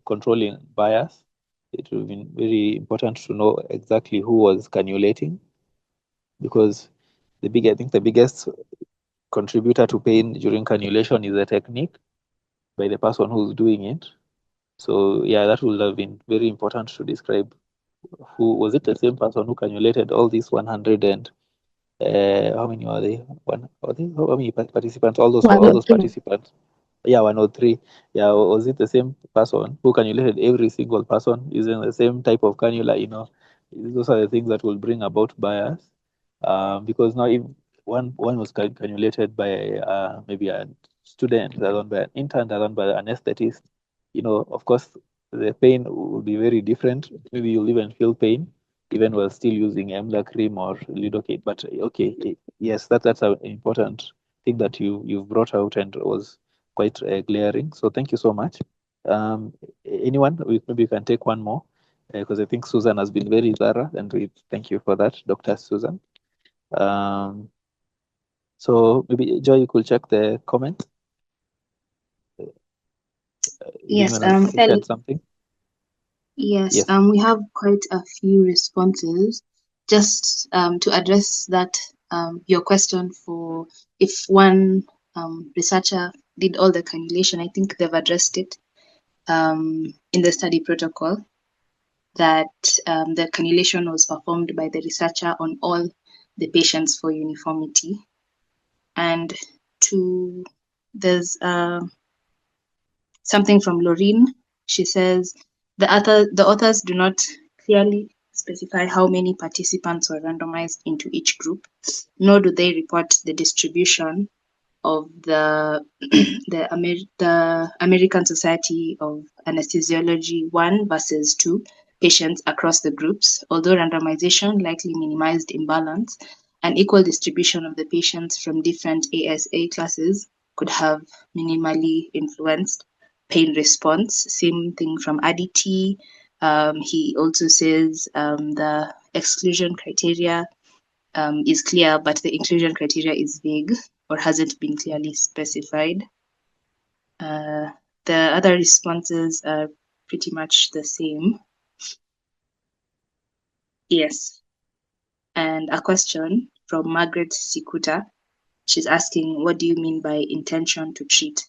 controlling bias. It would have been very important to know exactly who was cannulating, because I think the biggest contributor to pain during cannulation is the technique by the person who's doing it. So yeah, that would have been very important to describe who was it, the same person who cannulated all these 100 and how many are they? How many participants? All those participants. Yeah, 103. Yeah, was it the same person who cannulated every single person using the same type of cannula? Those are the things that will bring about bias. Because now if one was cannulated by maybe a student, the other one by an intern, the other one by an anesthetist, of course, the pain will be very different. Maybe you'll even feel pain even while still using EMLA cream or lidocaine. But okay, yes, that's an important thing that you've brought out and was quite glaring. So thank you so much. Anyone, maybe you can take one more, because I think Susan has been very thorough, and we thank you for that, Dr. Susan. So maybe Joy, you could check the comment. Yes, said something. Yes, we have quite a few responses. Just to address that your question for if one researcher did all the cannulation, I think they've addressed it in the study protocol, that the cannulation was performed by the researcher on all the patients for uniformity. And there's something from Laureen. She says, the authors do not clearly specify how many participants were randomized into each group, nor do they report the distribution of the the American Society of Anesthesiology 1 versus 2 patients across the groups. Although randomization likely minimized imbalance, an equal distribution of the patients from different ASA classes could have minimally influenced pain response. Same thing from Aditi. He also says the exclusion criteria is clear, but the inclusion criteria is vague or hasn't been clearly specified. The other responses are pretty much the same. Yes. And a question from Margaret Sikuta. She's asking, what do you mean by intention to treat?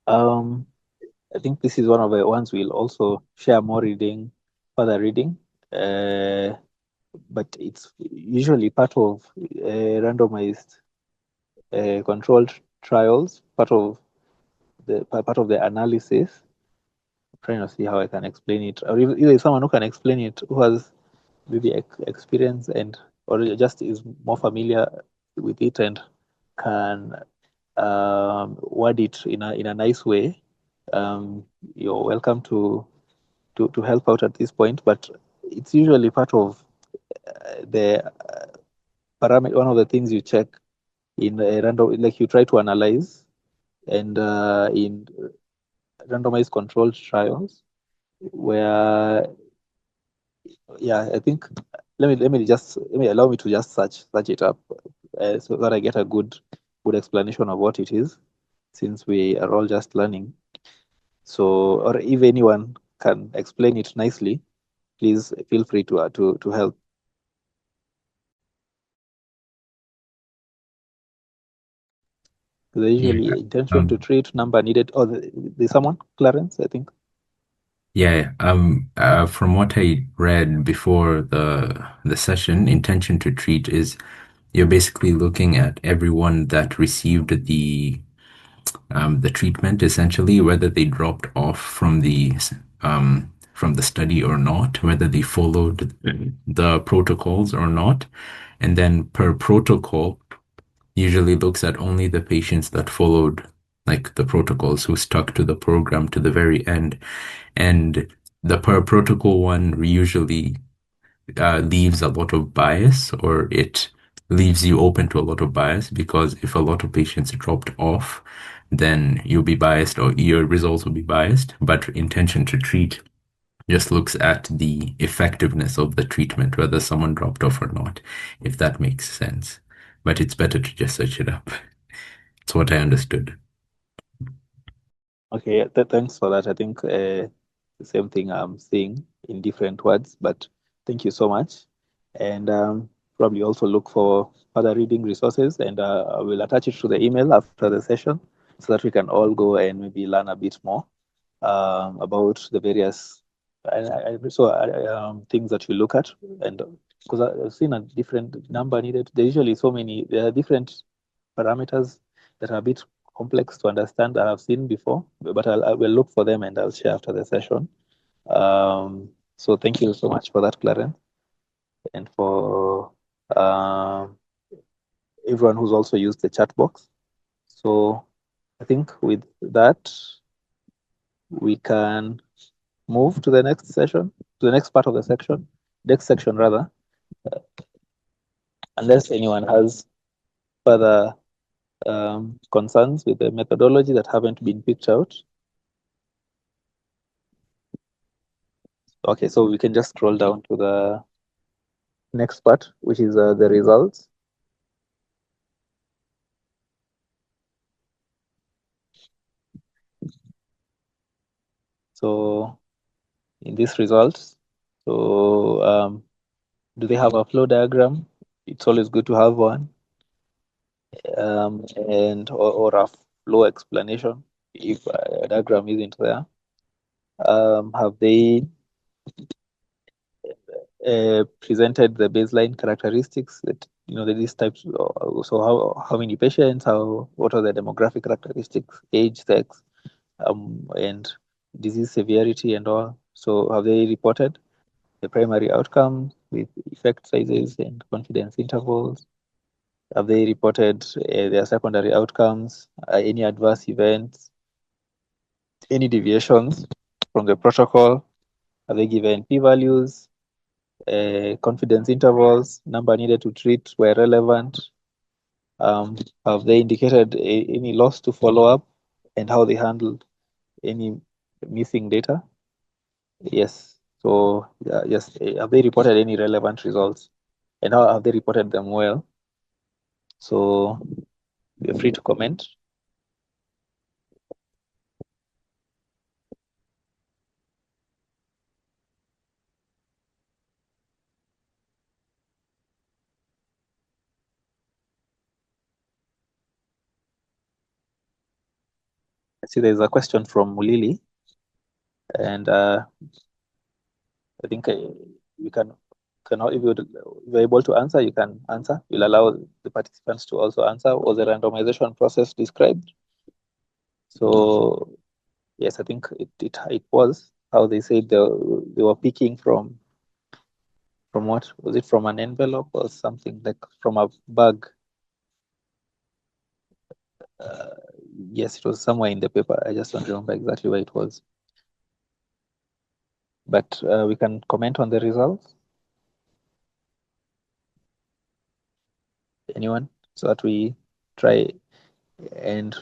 I think this is one of the ones we'll also share more further reading, but it's usually part of randomized controlled trials, part of the analysis. I'm trying to see how I can explain it, or either someone who can explain it, who has maybe experience or just is more familiar with it and can word it in a nice way. You're welcome to help out at this point, but it's usually part of the parameter. One of the things you check in a random, like you try to analyze, and in randomized controlled trials, where I think let me allow me to just search it up so that I get a good explanation of what it is, since we are all just learning. So, or if anyone can explain it nicely, please feel free to help. There's usually intention to treat, number needed. Oh, there's someone, Clarence, I think. Yeah, from what I read before the session, intention to treat is you're basically looking at everyone that received the treatment, essentially, whether they dropped off from the study or not, whether they followed the protocols or not, and then per protocol usually looks at only the patients that followed like the protocols, who stuck to the program to the very end. And the per protocol one usually leaves a lot of bias, or it leaves you open to a lot of bias, because if a lot of patients dropped off, then you'll be biased, or your results will be biased. But intention to treat just looks at the effectiveness of the treatment, whether someone dropped off or not, if that makes sense. But it's better to just search it up. It's what I understood. Okay, thanks for that. I think the same thing I'm seeing in different words, but thank you so much. And probably also look for other reading resources, and I will attach it to the email after the session so that we can all go and maybe learn a bit more about the various things that we look at. And because I've seen a different number needed, there are different parameters that are a bit complex to understand that I've seen before, but I will look for them and I'll share after the session. So thank you so much for that, Clarence, and for everyone who's also used the chat box. So I think with that, we can move to the next session, to the next part of the next section rather, unless anyone has further concerns with the methodology that haven't been picked out. Okay, so we can just scroll down to the next part, which is the results. So in these results. So do they have a flow diagram? It's always good to have one, and or a flow explanation if a diagram isn't there. Have they presented the baseline characteristics that these types? So how many patients? What are the demographic characteristics? Age, sex, and disease severity and all. So have they reported the primary outcomes with effect sizes and confidence intervals? Have they reported their secondary outcomes, any adverse events, any deviations from the protocol? Have they given p-values, confidence intervals, number needed to treat where relevant? Have they indicated any loss to follow-up and how they handled any missing data? Yes. So yes, have they reported any relevant results, and how have they reported them well? So feel free to comment. I see there's a question from Mulili, and I think you can if you're able to answer, you can answer. You'll allow the participants to also answer. Was the randomization process described? So yes, I think it was how they said they were picking from what was it, from an envelope or something, like from a bag? Yes, it was somewhere in the paper. I just don't remember exactly where it was. But we can comment on the results. Anyone? So that we try and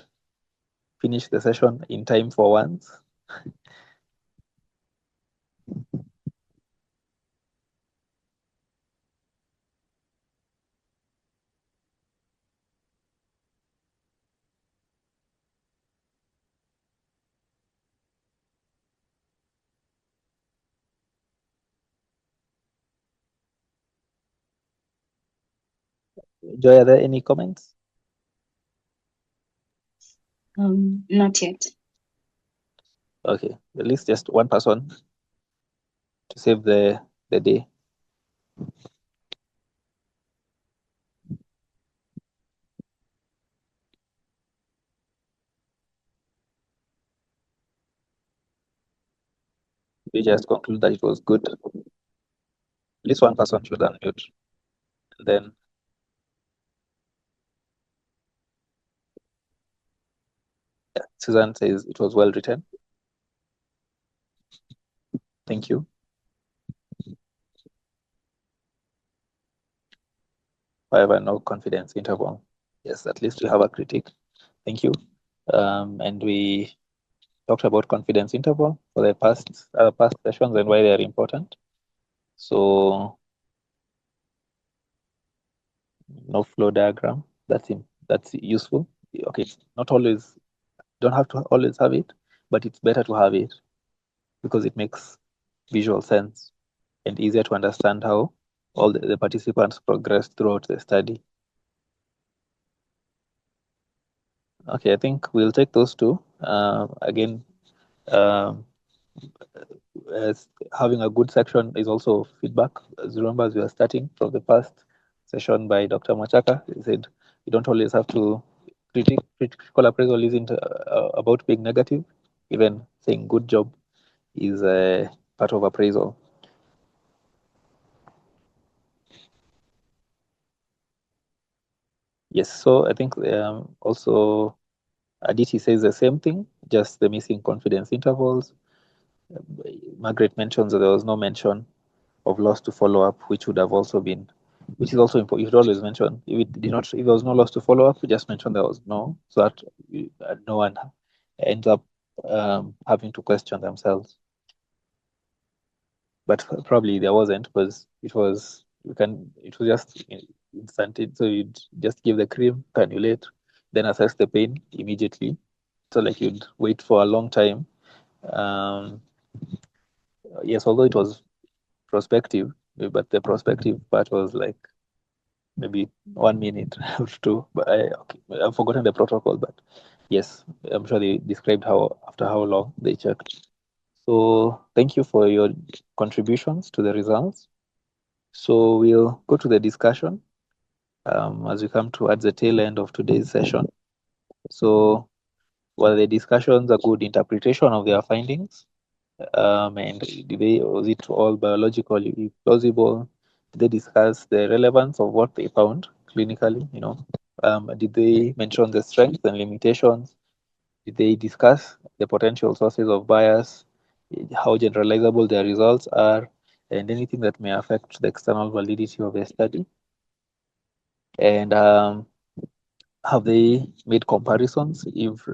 finish the session in time for once. Joy, are there any comments? Not yet. Okay, at least just one person to save the day. We just conclude that it was good. At least one person should unmute. And then Susan says it was well written. Thank you. However, no confidence interval. Yes, at least we have a critique. Thank you. And we talked about confidence interval for the past sessions and why they are important. So no flow diagram. That's useful. Okay, not always. Don't have to always have it, but it's better to have it because it makes visual sense and easier to understand how all the participants progress throughout the study. Okay, I think we'll take those two. Again, as having a good section is also feedback. As remember, as we are starting from the past session by Dr. Machaka, he said you don't always have to critical appraisal isn't about being negative. Even saying good job is a part of appraisal. Yes, so I think also Aditi says the same thing, just the missing confidence intervals. Margaret mentions that there was no mention of loss to follow up, which would have also been, which is also important. You should always mention if there was no loss to follow up, we just mention there was no, so that no one ends up having to question themselves. But probably there wasn't, because it was just instanted. So you'd just give the cream, cannulate, then assess the pain immediately. So like you'd wait for a long time yes, although it was prospective, but the prospective part was like maybe 1 minute or two. But I've forgotten the protocol, but yes, I'm sure they described after how long they checked. So thank you for your contributions to the results. So we'll go to the discussion as we come towards the tail end of today's session. So were the discussions a good interpretation of their findings? And was it all biologically plausible? Did they discuss the relevance of what they found clinically? Did they mention the strengths and limitations? Did they discuss the potential sources of bias, how generalizable their results are, and anything that may affect the external validity of a study? And have they made comparisons, if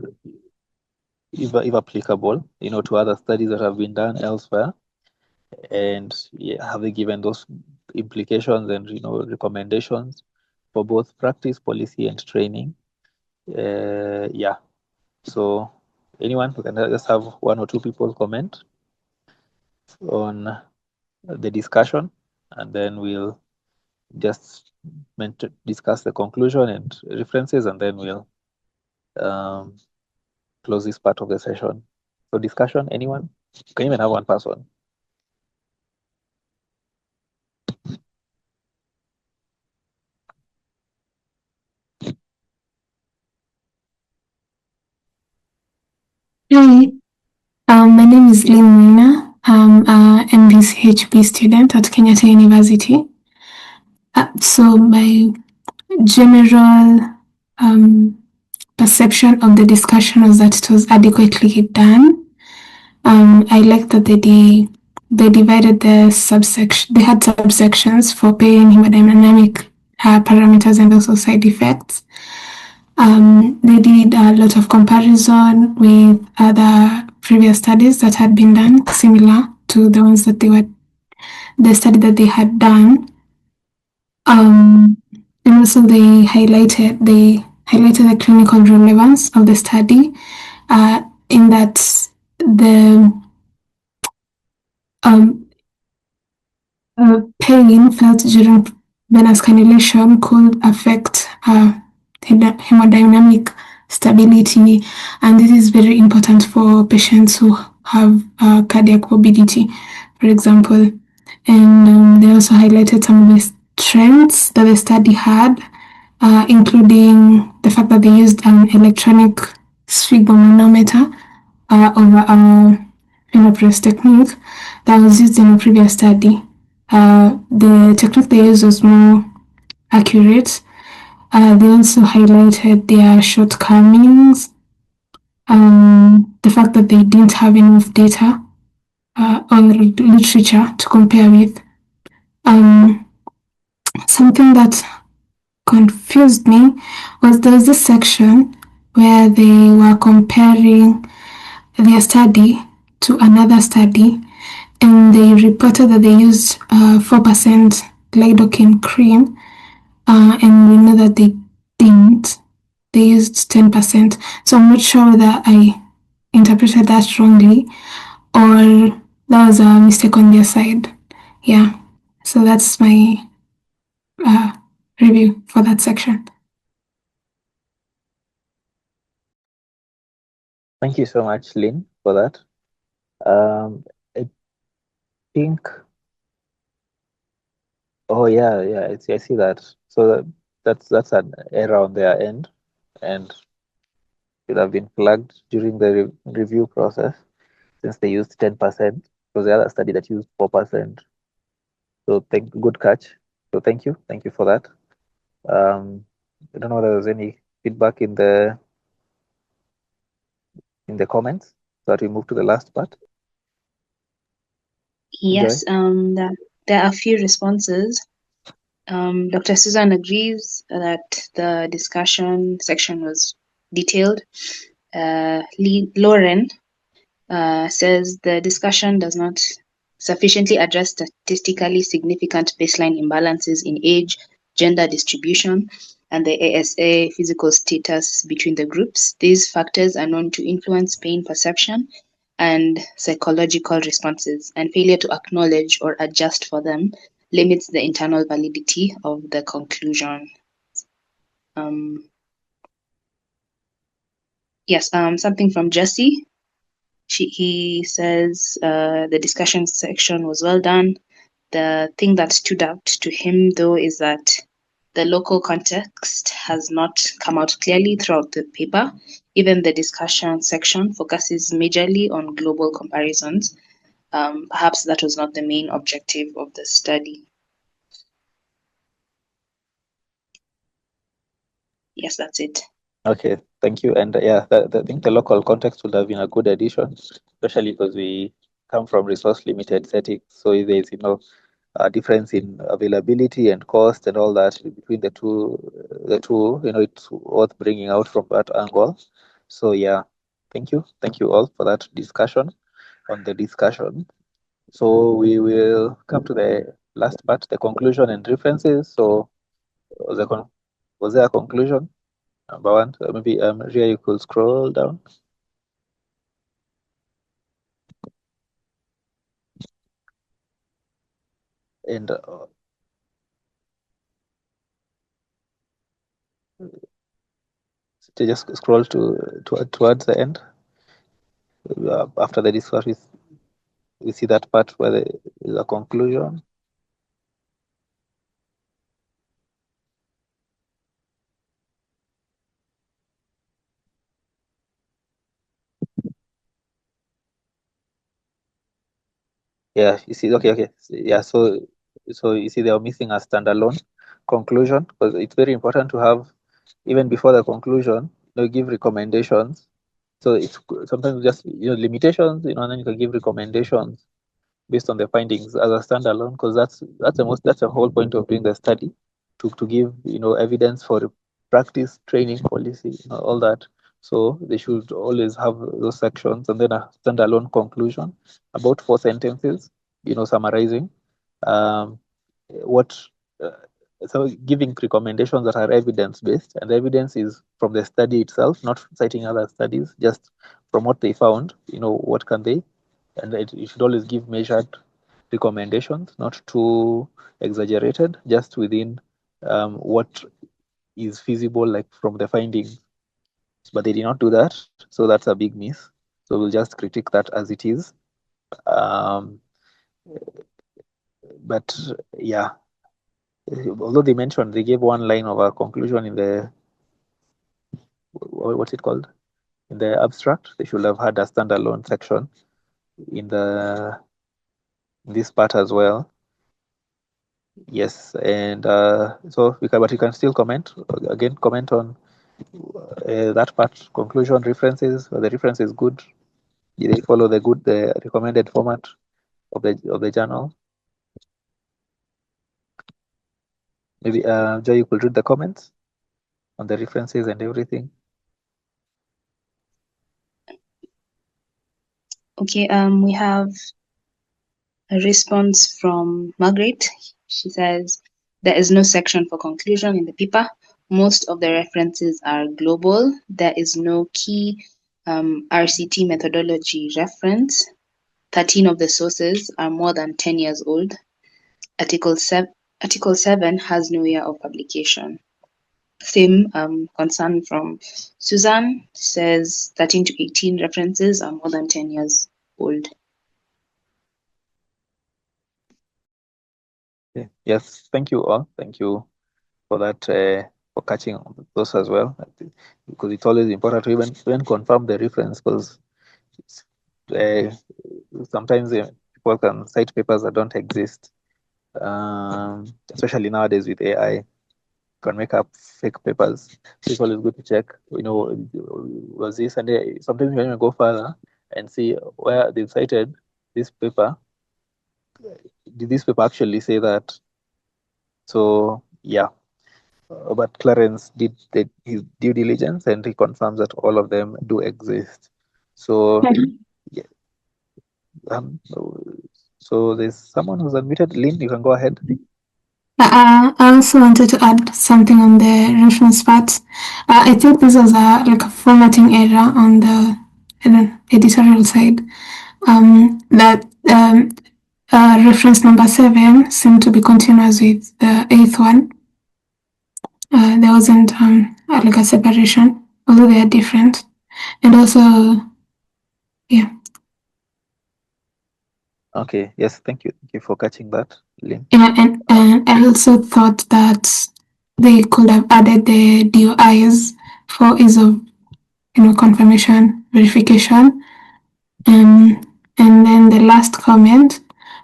applicable, to other studies that have been done elsewhere? And have they given those implications and recommendations for both practice, policy, and training? So anyone who can just have one or two people comment on the discussion, and then we'll just discuss the conclusion and references, and then we'll close this part of the session. So discussion, anyone? You can even have one person. Hi, my name is Lynn Mina. I'm a MBCHB student at Kenyatta University. So my general perception of the discussion was that it was adequately done. I like that they divided the subsection. They had subsections for pain, hemodynamic parameters, and also side effects. They did a lot of comparison with other previous studies that had been done, similar to the ones that the study that they had done. And also they highlighted the clinical relevance of the study, in that the pain felt during venous cannulation could affect hemodynamic stability, and this is very important for patients who have cardiac morbidity, for example. And they also highlighted some of the strengths that the study had, including the fact that they used an electronic sphygmomanometer over a phenopress technique that was used in a previous study. The technique they used was more accurate. They also highlighted their shortcomings, the fact that they didn't have enough data or literature to compare with. Something that confused me was there was this section where they were comparing their study to another study, and they reported that they used 4% lidocaine cream, and we know that they didn't. They used 10%. So I'm not sure that I interpreted that wrongly or that was a mistake on their side. Yeah. So that's my review for that section. Thank you so much, Lynn, for that. I think, I see that. So that's an error on their end, and should have been flagged during the review process, since they used 10%. Because the other study that used 4%. So good catch. So thank you for that. I don't know whether there's any feedback in the comments, so that we move to the last part. Yes, there are a few responses. Dr. Susan agrees that the discussion section was detailed. Lauren says the discussion does not sufficiently address statistically significant baseline imbalances in age, gender distribution, and the ASA physical status between the groups. These factors are known to influence pain perception and psychological responses, and failure to acknowledge or adjust for them limits the internal validity of the conclusion. Something from Jesse. He says the discussion section was well done. The thing that stood out to him, though, is that the local context has not come out clearly throughout the paper. Even the discussion section focuses majorly on global comparisons. Perhaps that was not the main objective of the study. Yes, that's it. Okay, thank you. And yeah, I think the local context would have been a good addition, especially because we come from resource limited settings. So if there's, a difference in availability and cost and all that between the two, it's worth bringing out from that angle. So yeah, thank you all for that discussion on the discussion. So we will come to the last part, the conclusion and references. So was there a conclusion? Number one, maybe Ria, you could scroll down. And just scroll towards the end. After the discussion, we see that part where there is a conclusion. Yeah, you see, okay. Yeah, so you see they are missing a standalone conclusion, because it's very important to have, even before the conclusion, give recommendations. So it's sometimes just limitations, and then you can give recommendations based on the findings as a standalone, because that's the whole point of doing the study, to give evidence for practice, training, policy, all that. So they should always have those sections, and then a standalone conclusion, about 4 sentences, summarizing what so giving recommendations that are evidence based, and the evidence is from the study itself, not citing other studies, just from what they found. What can they, and you should always give measured recommendations, not too exaggerated, just within what is feasible, like from the findings. But they did not do that, so that's a big miss. So we'll just critique that as it is. But yeah, although they mentioned, they gave one line of a conclusion in the, what's it called, in the abstract. They should have had a standalone section in this part as well. Yes, and so but you can still comment on that part, conclusion, references. Were the references good? Did they follow the recommended format of the journal? Maybe Joy, you could read the comments on the references and everything. Okay, we have a response from Margaret. She says, there is no section for conclusion in the paper. Most of the references are global. There is no key RCT methodology reference. 13 of the sources are more than 10 years old. Article 7 has no year of publication. Same concern from Susan, says 13 to 18 references are more than 10 years old. Yes, thank you all. Thank you for that, for catching those as well, because it's always important to even confirm the reference, because sometimes people can cite papers that don't exist, especially nowadays with AI. Can make up fake papers. So it's always good to check, was this, and sometimes you can even go further and see where they cited this paper. Did this paper actually say that? So yeah, but Clarence did his due diligence, and he confirms that all of them do exist. So yeah, so there's someone who's unmuted. Lynn, you can go ahead. I also wanted to add something on the reference part. I think this was a formatting error on the editorial side, that reference number 7 seemed to be continuous with the 8th one. There wasn't like a separation, although they are different. And also, yeah. Okay, yes, thank you. Thank you for catching that, Lynn. Yeah, and I also thought that they could have added the DOIs for ease of confirmation, verification. And then the last comment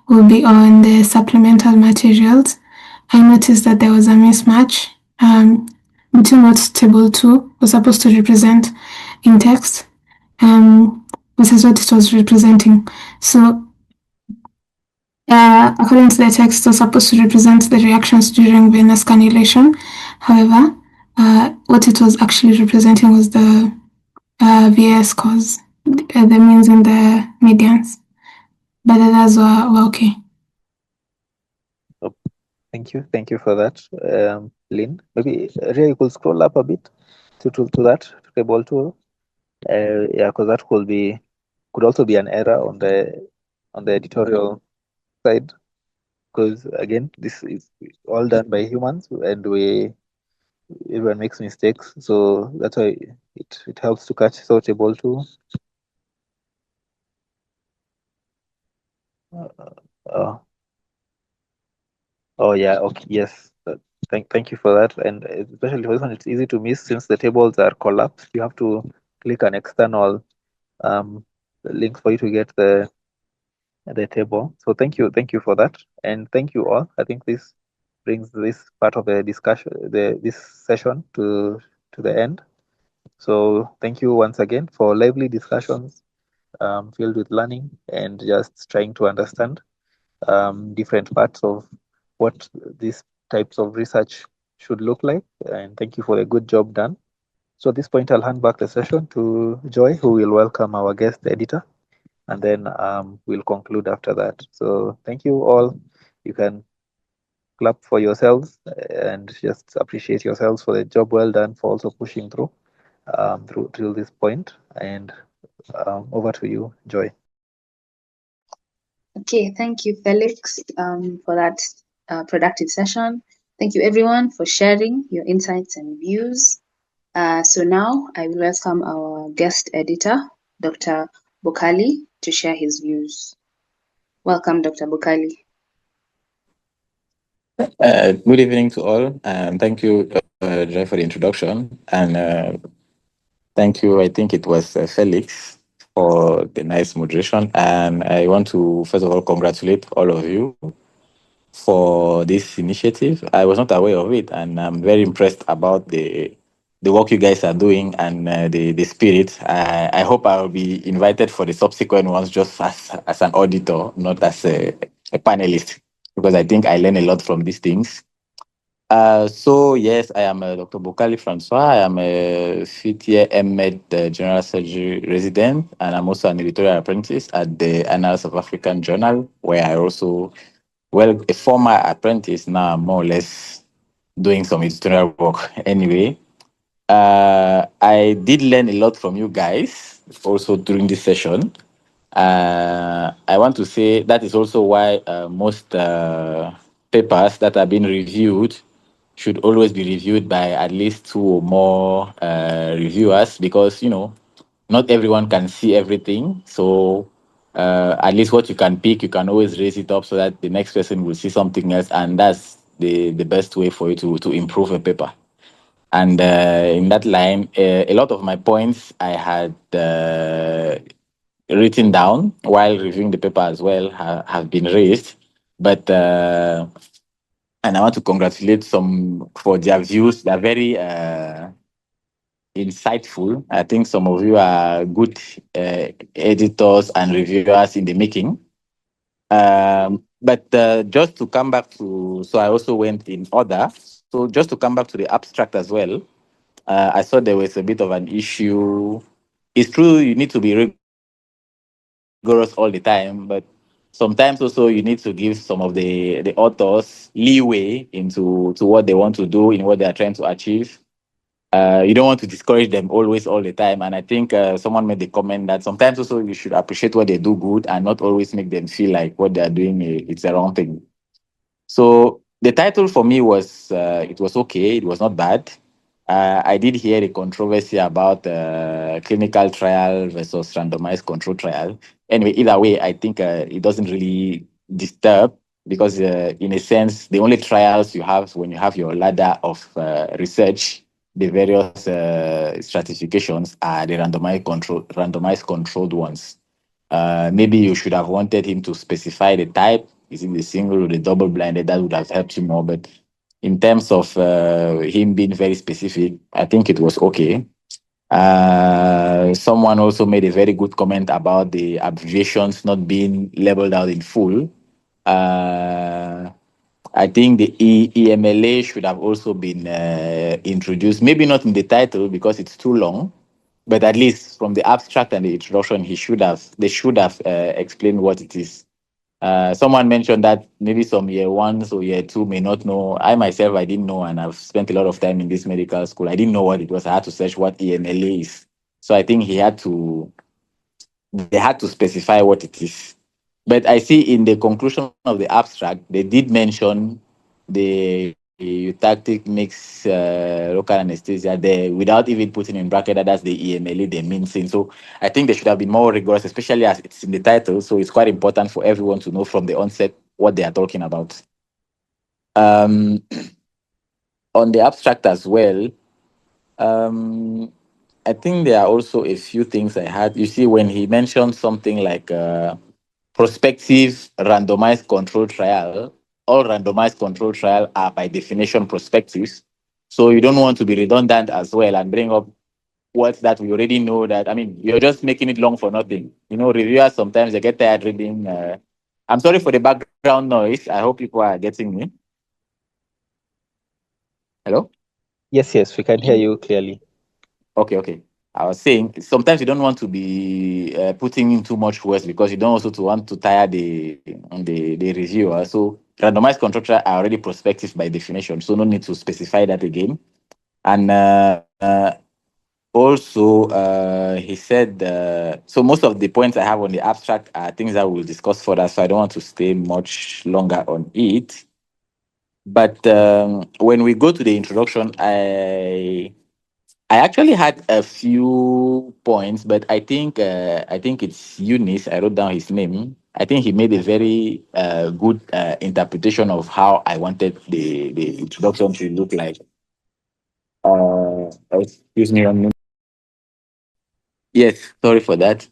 will be on the supplemental materials. I noticed that there was a mismatch between what table 2 was supposed to represent in text versus what it was representing. So according to the text, it was supposed to represent the reactions during venous cannulation. However, what it was actually representing was the VS scores, the means and the medians. But others were okay. Oh, thank you for that, Lynn. Maybe Ria, you could scroll up a bit to that to table 2. Yeah, because that could also be an error on the editorial side. Because again, this is all done by humans, and everyone makes mistakes. So that's why it helps to catch. So table 2. Uh, oh yeah, okay, yes. Thank you for that. And especially for this one, it's easy to miss since the tables are collapsed. You have to click an external link for you to get the table. So thank you for that, and thank you all. I think this brings this part of the discussion, this session to the end. So thank you once again for lively discussions filled with learning and just trying to understand different parts of what these types of research should look like. And thank you for a good job done. So at this point, I'll hand back the session to Joy, who will welcome our guest editor, and then we'll conclude after that. So thank you all. You can clap for yourselves and just appreciate yourselves for the job well done for also pushing through till this point. And over to you, Joy. Okay, thank you, Felix, for that productive session. Thank you, everyone, for sharing your insights and views. So now I will welcome our guest editor, Dr. Bukali, to share his views. Welcome, Dr. Bukali. Good evening to all, and thank you, Jai, for the introduction. And thank you, I think it was Felix, for the nice moderation. And I want to, first of all, congratulate all of you for this initiative. I was not aware of it, and I'm very impressed about the work you guys are doing and the spirit. I hope I'll be invited for the subsequent ones just as an auditor, not as a panelist, because I think I learn a lot from these things. So yes, I am Dr. Bukali Francois. I am a fifth-year MEd General Surgery resident, and I'm also an editorial apprentice at the Annals of African Journal, where I also, well, a former apprentice now, more or less doing some editorial work. Anyway, I did learn a lot from you guys also during this session. I want to say that is also why most papers that are being reviewed should always be reviewed by at least 2 or more reviewers, because not everyone can see everything. So at least what you can pick, you can always raise it up so that the next person will see something else, and that's the best way for you to improve a paper. And in that line, a lot of my points I had written down while reviewing the paper as well have been raised. But and I want to congratulate some for their views. They're very insightful. I think some of you are good editors and reviewers in the making. But just to come back to, so I also went in order. So just to come back to the abstract as well, I saw there was a bit of an issue. It's true you need to be rigorous all the time, but sometimes also you need to give some of the authors leeway into what they want to do in what they are trying to achieve. You don't want to discourage them always all the time. And I think someone made the comment that sometimes also you should appreciate what they do good and not always make them feel like what they're doing it's a wrong thing. So the title for me was it was okay. It was not bad. I did hear the controversy about clinical trial versus randomized control trial. Anyway, either way, I think it doesn't really disturb because, in a sense, the only trials you have when you have your ladder of research, the various stratifications are the randomized controlled ones. Maybe you should have wanted him to specify the type. Is it the single or the double blinded? That would have helped you more. But in terms of him being very specific, I think it was okay. Someone also made a very good comment about the abbreviations not being labeled out in full. Uh, I think the EMLA should have also been introduced, maybe not in the title because it's too long, but at least from the abstract and the introduction, they should have explained what it is. Someone mentioned that maybe some year ones or year two may not know. I myself, I didn't know, and I've spent a lot of time in this medical school. I didn't know what it was. I had to search what EMLA is. So I think they had to specify what it is. But I see in the conclusion of the abstract, they did mention the eutactic mix local anesthesia there without even putting in bracket that that's the EMLA they mean thing. So I think they should have been more rigorous, especially as it's in the title. So it's quite important for everyone to know from the onset what they are talking about. Um, on the abstract as well, I think there are also a few things I had. You see, when he mentioned something like prospective randomized control trial, all randomized control trial are by definition prospective. So you don't want to be redundant as well and bring up words that we already know that, I mean, you're just making it long for nothing. You know, reviewers sometimes they get tired reading. I'm sorry for the background noise. I hope people are getting me. Hello? Yes, we can hear you clearly. Okay. I was saying sometimes you don't want to be putting in too much words because you don't also to want to tire the reviewer. So randomized control trial are already prospective by definition, so no need to specify that again. And also he said so most of the points I have on the abstract are things that we'll discuss further, so I don't want to stay much longer on it. But when we go to the introduction, I actually had a few points, but I think it's Eunice. I wrote down his name. I think he made a very good interpretation of how I wanted the introduction to look like. Excuse me. Yes, sorry for that.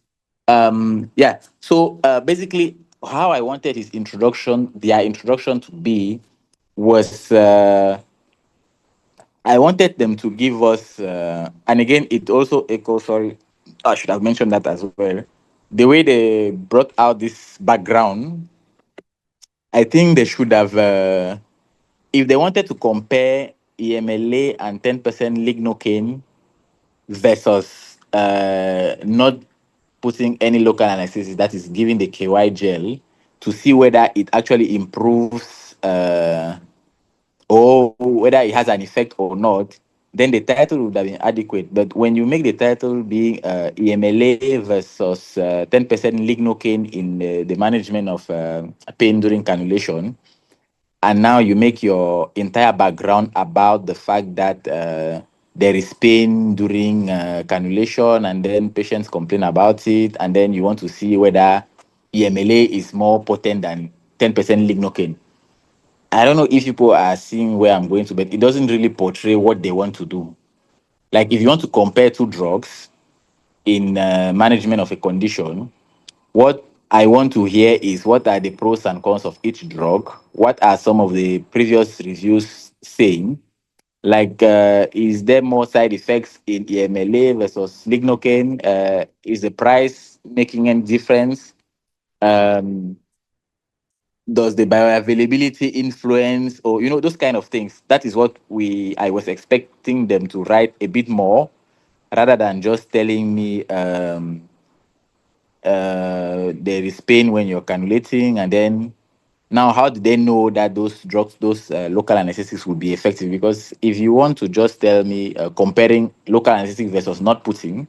Yeah. So basically, how I wanted their introduction to be was. I wanted them to give us, and again, it also echoes. Sorry, I should have mentioned that as well. The way they brought out this background, I think they should have, if they wanted to compare EMLA and 10% lignocaine versus not putting any local anesthesia, that is giving the KY gel, to see whether it actually improves. Or whether it has an effect or not, then the title would have been adequate. But when you make the title being EMLA versus 10% lignocaine in the management of pain during cannulation, and now you make your entire background about the fact that there is pain during cannulation, and then patients complain about it, and then you want to see whether EMLA is more potent than 10% lignocaine. I don't know if people are seeing where I'm going to, but it doesn't really portray what they want to do. Like if you want to compare two drugs in management of a condition, what I want to hear is what are the pros and cons of each drug? What are some of the previous reviews saying? Like, is there more side effects in EMLA versus lignocaine? Is the price making any difference? Um, does the bioavailability influence, or those kind of things? That is what I was expecting them to write a bit more, rather than just telling me there is pain when you're cannulating, and then Now, how do they know that those drugs, those local anesthetics would be effective? Because if you want to just tell me comparing local anesthetic versus not putting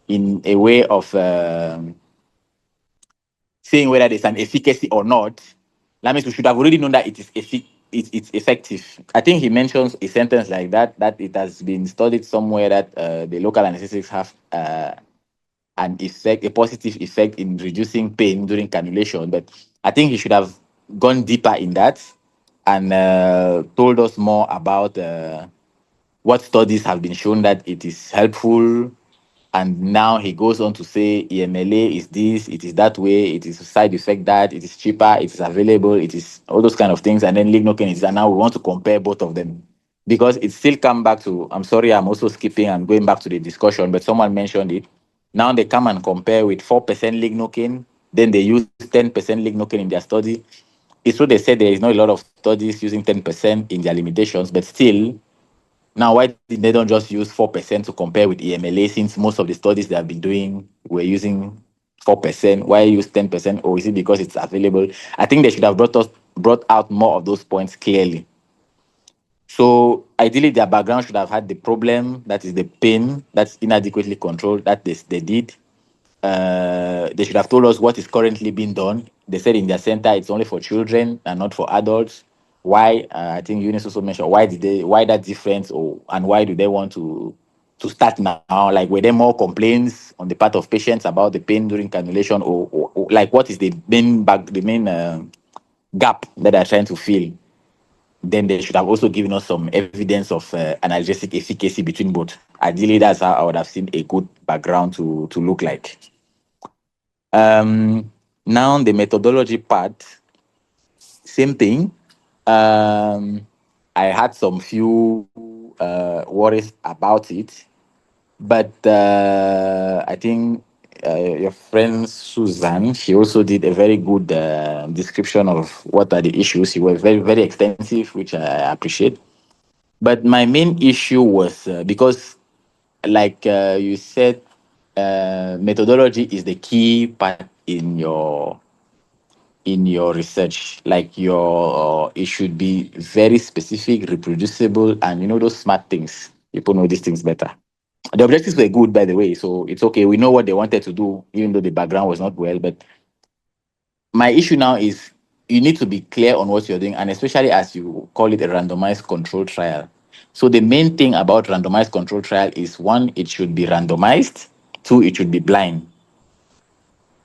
in a way of saying whether there's an efficacy or not, that means we should have already known that it is it's effective. I think he mentions a sentence like that, that it has been studied somewhere that the local anesthetics have an effect, a positive effect in reducing pain during cannulation. But I think he should have gone deeper in that and told us more about what studies have been shown that it is helpful. And now he goes on to say EMLA is this, it is that way, it is a side effect that, it is cheaper, it is available, it is all those kind of things. And then lignocaine is, and now we want to compare both of them. Because it still come back to, I'm sorry, I'm also skipping and going back to the discussion, but someone mentioned it. Now they come and compare with 4% lignocaine, then they use 10% lignocaine in their study. It's true they said there is not a lot of studies using 10% in their limitations, but still, now, why did they don't just use 4% to compare with EMLA, since most of the studies they have been doing were using 4%? Why use 10%? Or is it because it's available? I think they should have brought out more of those points clearly. So ideally, their background should have had the problem, that is the pain that's inadequately controlled, that they did. They should have told us what is currently being done. They said in their center it's only for children and not for adults. Why? I think Eunice also mentioned why that difference, or and why do they want to start now? Like, were there more complaints on the part of patients about the pain during cannulation, or like what is the main gap that they're trying to fill? Then they should have also given us some evidence of analgesic efficacy between both. Ideally, that's how I would have seen a good background to look like. Now the methodology part, same thing. I had some few worries about it, but I think your friend Susan, she also did a very good description of what are the issues. She was very, very extensive, which I appreciate. But my main issue was because, like you said, methodology is the key part in your research. Like, your it should be very specific, reproducible, and those smart things. People know these things better. The objectives were good, by the way, so it's okay. We know what they wanted to do, even though the background was not well. But my issue now is you need to be clear on what you're doing, and especially as you call it a randomized control trial. So the main thing about randomized control trial is, one, it should be randomized. Two, it should be blind.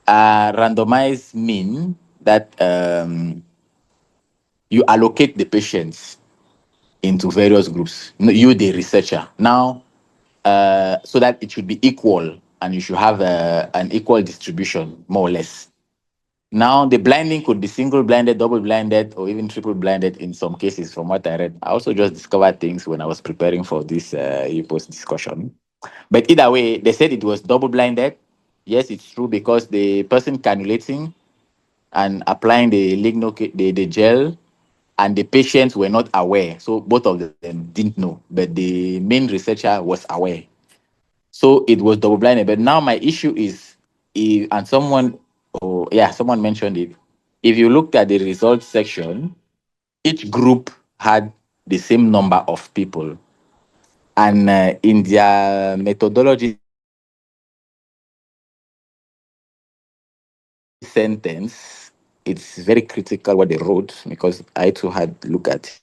Randomized mean that you allocate the patients into various groups. You, the researcher, now, so that it should be equal and you should have an equal distribution, more or less. Now, the blinding could be single blinded, double blinded, or even triple blinded in some cases, from what I read. I also just discovered things when I was preparing for this post discussion. But either way, they said it was double blinded. Yes, it's true, because the person cannulating and applying the gel, and the patients were not aware. So both of them didn't know, but the main researcher was aware. So it was double blinded. But now my issue is, and someone mentioned it. If you looked at the results section, each group had the same number of people, and in their methodology sentence, it's very critical what they wrote, because I too had look at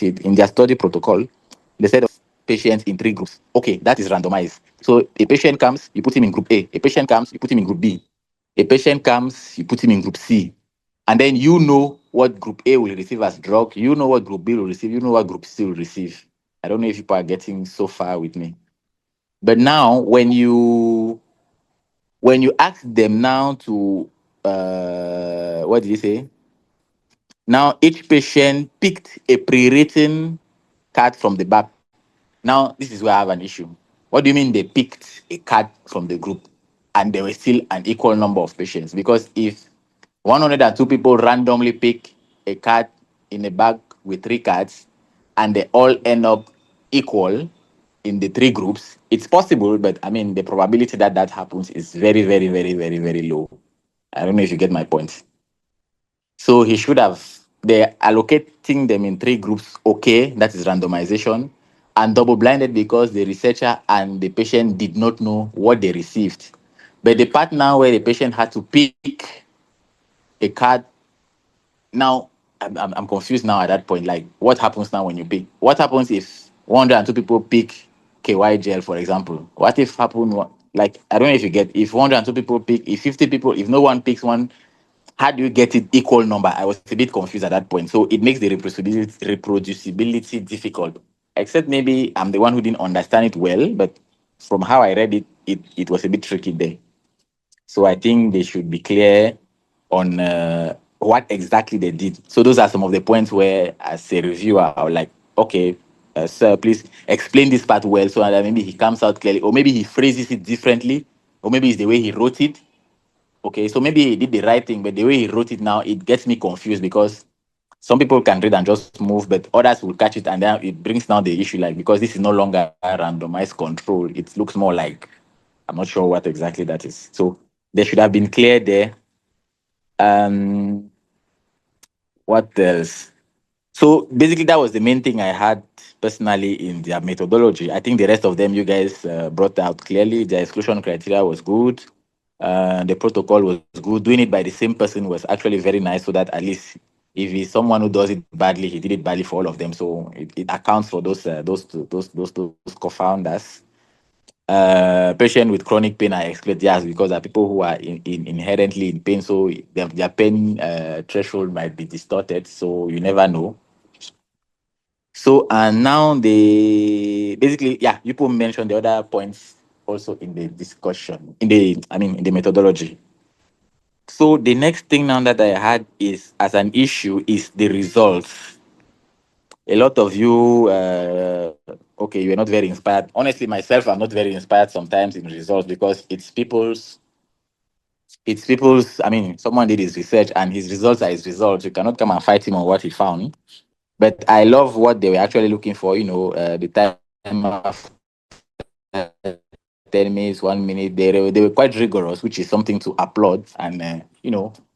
it. In their study protocol, they said of patients in three groups. Okay, that is randomized. So a patient comes, you put him in group A. A patient comes, you put him in group B. A patient comes, you put him in group C. And then you know what group A will receive as drug. You know what group B will receive. You know what group C will receive. I don't know if people are getting so far with me. But now, when you ask them now to what did you say? Now each patient picked a pre-written card from the back. Now this is where I have an issue. What do you mean they picked a card from the group and there were still an equal number of patients? Because if 102 people randomly pick a card in a bag with three cards and they all end up equal in the three groups, it's possible, but I mean, the probability that that happens is very, very, very, very, very low. I don't know if you get my point. So he should have, they're allocating them in three groups, okay, that is randomization, and double blinded because the researcher and the patient did not know what they received. But the part now where the patient had to pick a card, now I'm confused now at that point. Like, what happens now when you pick? What happens if 102 people pick KY gel, for example? What if like, I don't know if you get, if 102 people pick, if 50 people, if no one picks one, how do you get it equal number? I was a bit confused at that point. So it makes the reproducibility difficult. Except maybe I'm the one who didn't understand it well, but from how I read it, it was a bit tricky there. So I think they should be clear on what exactly they did. So those are some of the points where, as a reviewer, I would like, okay, sir, please explain this part well so that maybe he comes out clearly, or maybe he phrases it differently, or maybe it's the way he wrote it. Okay, so maybe he did the right thing, but the way he wrote it now, it gets me confused because some people can read and just move, but others will catch it, and then it brings down the issue, like, because this is no longer a randomized control. It looks more like, I'm not sure what exactly that is. So they should have been clear there. What else? So basically, that was the main thing I had personally in their methodology. I think the rest of them you guys brought out clearly. The exclusion criteria was good. The protocol was good. Doing it by the same person was actually very nice, so that at least if he's someone who does it badly, he did it badly for all of them. So it accounts for those co-founders. Patient with chronic pain I exclude, yes, because there are people who are inherently in pain, so their pain threshold might be distorted, so you never know. So and now they basically, yeah, you people mentioned the other points also in the discussion, in the methodology. So the next thing now that I had is as an issue is the results. A lot of you, okay, you're not very inspired. Honestly, myself, I'm not very inspired sometimes in results because someone did his research and his results are his results. You cannot come and fight him on what he found. But I love what they were actually looking for, the time after 10 minutes, 1 minute. They were quite rigorous, which is something to applaud and,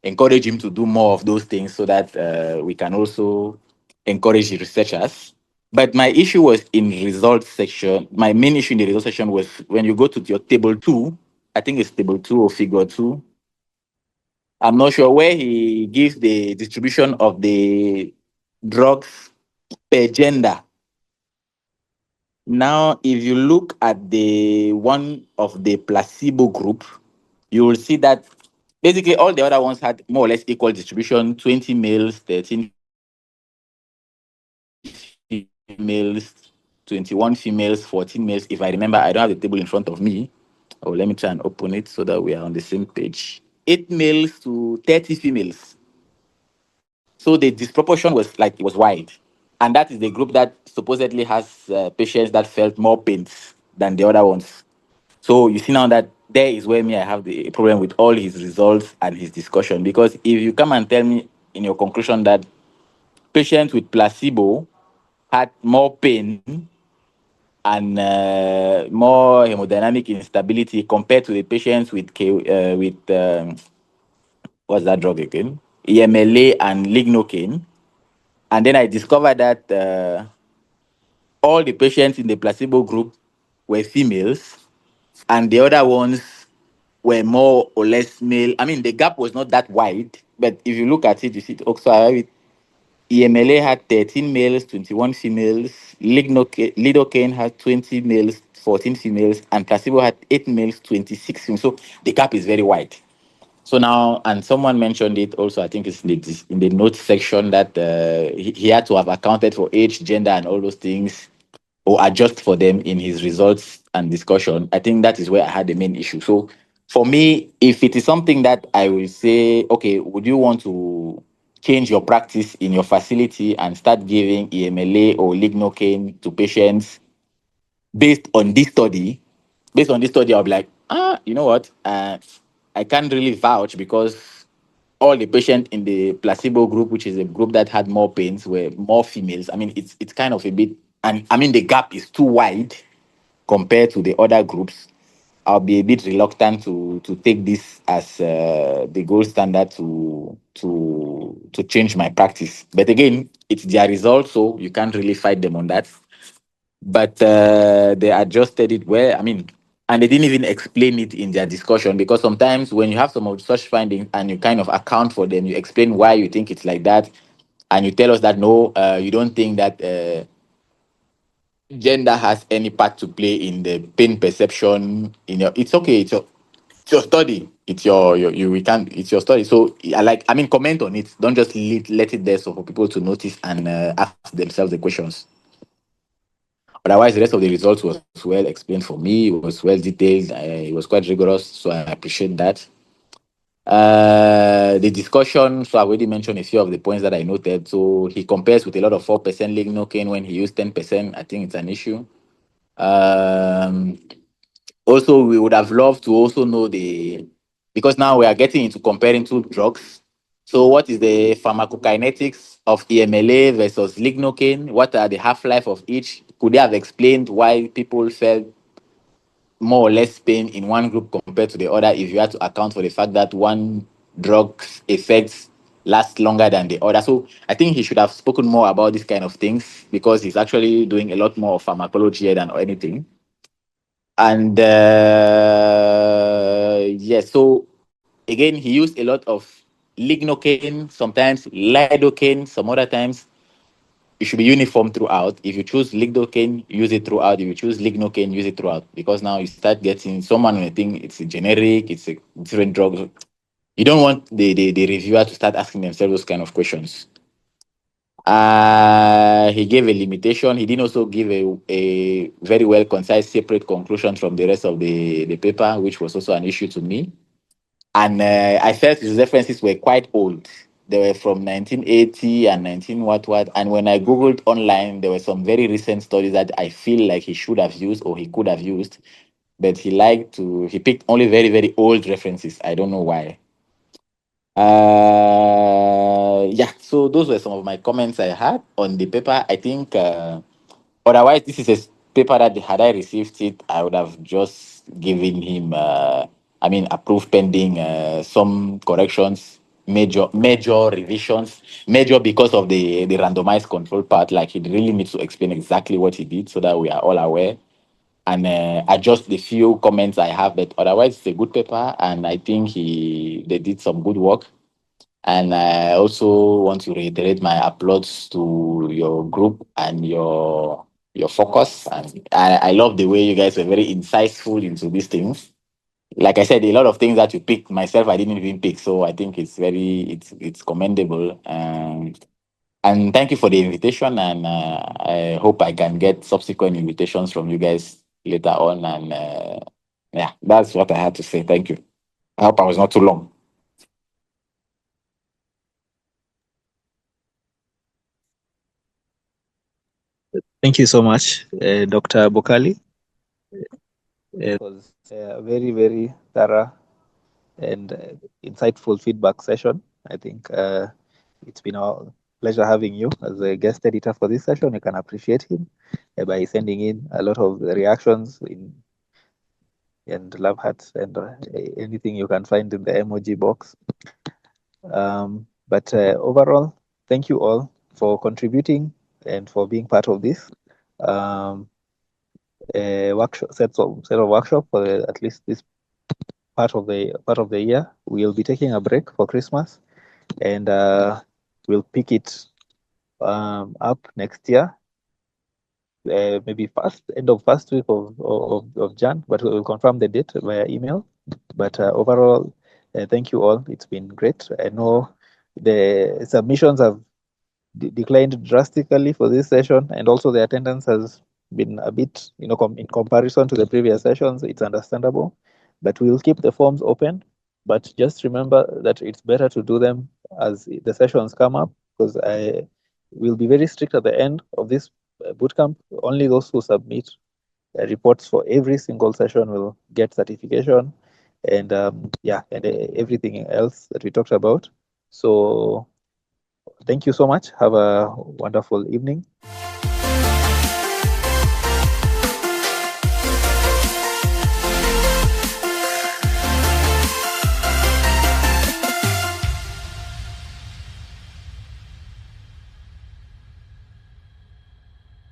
encourage him to do more of those things so that we can also encourage the researchers. But my issue was in results section. My main issue in the results section was when you go to your table two, I think it's table two or figure two. I'm not sure where he gives the distribution of the drugs per gender. Now, if you look at the one of the placebo group, you will see that basically all the other ones had more or less equal distribution, 20 males, 13 females, 21 females, 14 males. If I remember, I don't have the table in front of me. Oh, let me try and open it so that we are on the same page. 8 males to 30 females. So the disproportion was wide. And that is the group that supposedly has patients that felt more pains than the other ones. So you see now that there is where I have the problem with all his results and his discussion. Because if you come and tell me in your conclusion that patients with placebo had more pain and more hemodynamic instability compared to the patients with what's that drug again? EMLA and lignocaine. And then I discovered that all the patients in the placebo group were females, and the other ones were more or less male. I mean, the gap was not that wide, but if you look at it, you see also EMLA had 13 males, 21 females. Lidocaine had 20 males, 14 females, and placebo had 8 males, 26 females. So the gap is very wide. So now, and someone mentioned it also, I think it's in the notes section that he had to have accounted for age, gender, and all those things, or adjust for them in his results and discussion. I think that is where I had the main issue. So for me, if it is something that I will say, okay, would you want to change your practice in your facility and start giving EMLA or lignocaine to patients based on this study? Based on this study, I'll be like, you know what? I can't really vouch because all the patients in the placebo group, which is a group that had more pains, were more females. I mean, it's kind of a bit, and I mean the gap is too wide compared to the other groups. I'll be a bit reluctant to take this as the gold standard to change my practice. But again, it's their result, so you can't really fight them on that. But they adjusted it well. I mean, and they didn't even explain it in their discussion, because sometimes when you have some of such findings and you kind of account for them, you explain why you think it's like that, and you tell us that no, you don't think that gender has any part to play in the pain perception in your. It's okay. It's your study. It's your you we can't. It's your study. So I mean, comment on it. Don't just let it there so for people to notice and ask themselves the questions. Otherwise, the rest of the results was well explained for me. It was well detailed. It was quite rigorous. So I appreciate that. The discussion, so I already mentioned a few of the points that I noted. So he compares with a lot of 4% lignocaine when he used 10%. I think it's an issue. Um, Also, we would have loved to also know because now we are getting into comparing two drugs. So what is the pharmacokinetics of EMLA versus lignocaine? What are the half-life of each? Could they have explained why people felt more or less pain in one group compared to the other if you had to account for the fact that one drug's effects last longer than the other? So I think he should have spoken more about these kind of things, because he's actually doing a lot more of pharmacology here than anything. And yes, so again, he used a lot of lignocaine, sometimes lidocaine, some other times. It should be uniform throughout. If you choose lidocaine, use it throughout. If you choose lignocaine, use it throughout. Because now you start getting someone when think it's a generic, it's a different drug. You don't want the reviewer to start asking themselves those kind of questions. He gave a limitation. He didn't also give a very well concise separate conclusion from the rest of the paper, which was also an issue to me. And I felt his references were quite old. They were from 1980 and 19 what. And when I Googled online, there were some very recent studies that I feel like he should have used or he could have used. But he picked only very, very old references. I don't know why. Yeah, so those were some of my comments I had on the paper. I think otherwise, this is a paper that had I received it, I would have just given him, approved pending some corrections, major revisions, major because of the randomized control part. Like, he really needs to explain exactly what he did so that we are all aware, and adjust the few comments I have. But otherwise, it's a good paper, and I think they did some good work. And I also want to reiterate my applause to your group and your focus. And I love the way you guys were very insightful into these things. Like I said, a lot of things that you picked myself, I didn't even pick. So I think it's commendable. And thank you for the invitation. And I hope I can get subsequent invitations from you guys later on. And yeah, that's what I had to say. Thank you. I hope I was not too long. Thank you so much, Dr. Bokali. It was a very, very thorough and insightful feedback session. I think it's been a pleasure having you as a guest editor for this session. You can appreciate him by sending in a lot of reactions and love hearts and anything you can find in the emoji box. But overall, thank you all for contributing and for being part of this workshop set of workshop for at least this part of the year. We'll be taking a break for Christmas, and we'll pick it up next year. Maybe end of first week of Jan, but we'll confirm the date via email. But overall, thank you all. It's been great. I know the submissions have declined drastically for this session, and also the attendance has been a bit, in comparison to the previous sessions. It's understandable, but we'll keep the forms open. But just remember that it's better to do them as the sessions come up, because I will be very strict at the end of this bootcamp. Only those who submit reports for every single session will get certification, and everything else that we talked about. So thank you so much. Have a wonderful evening.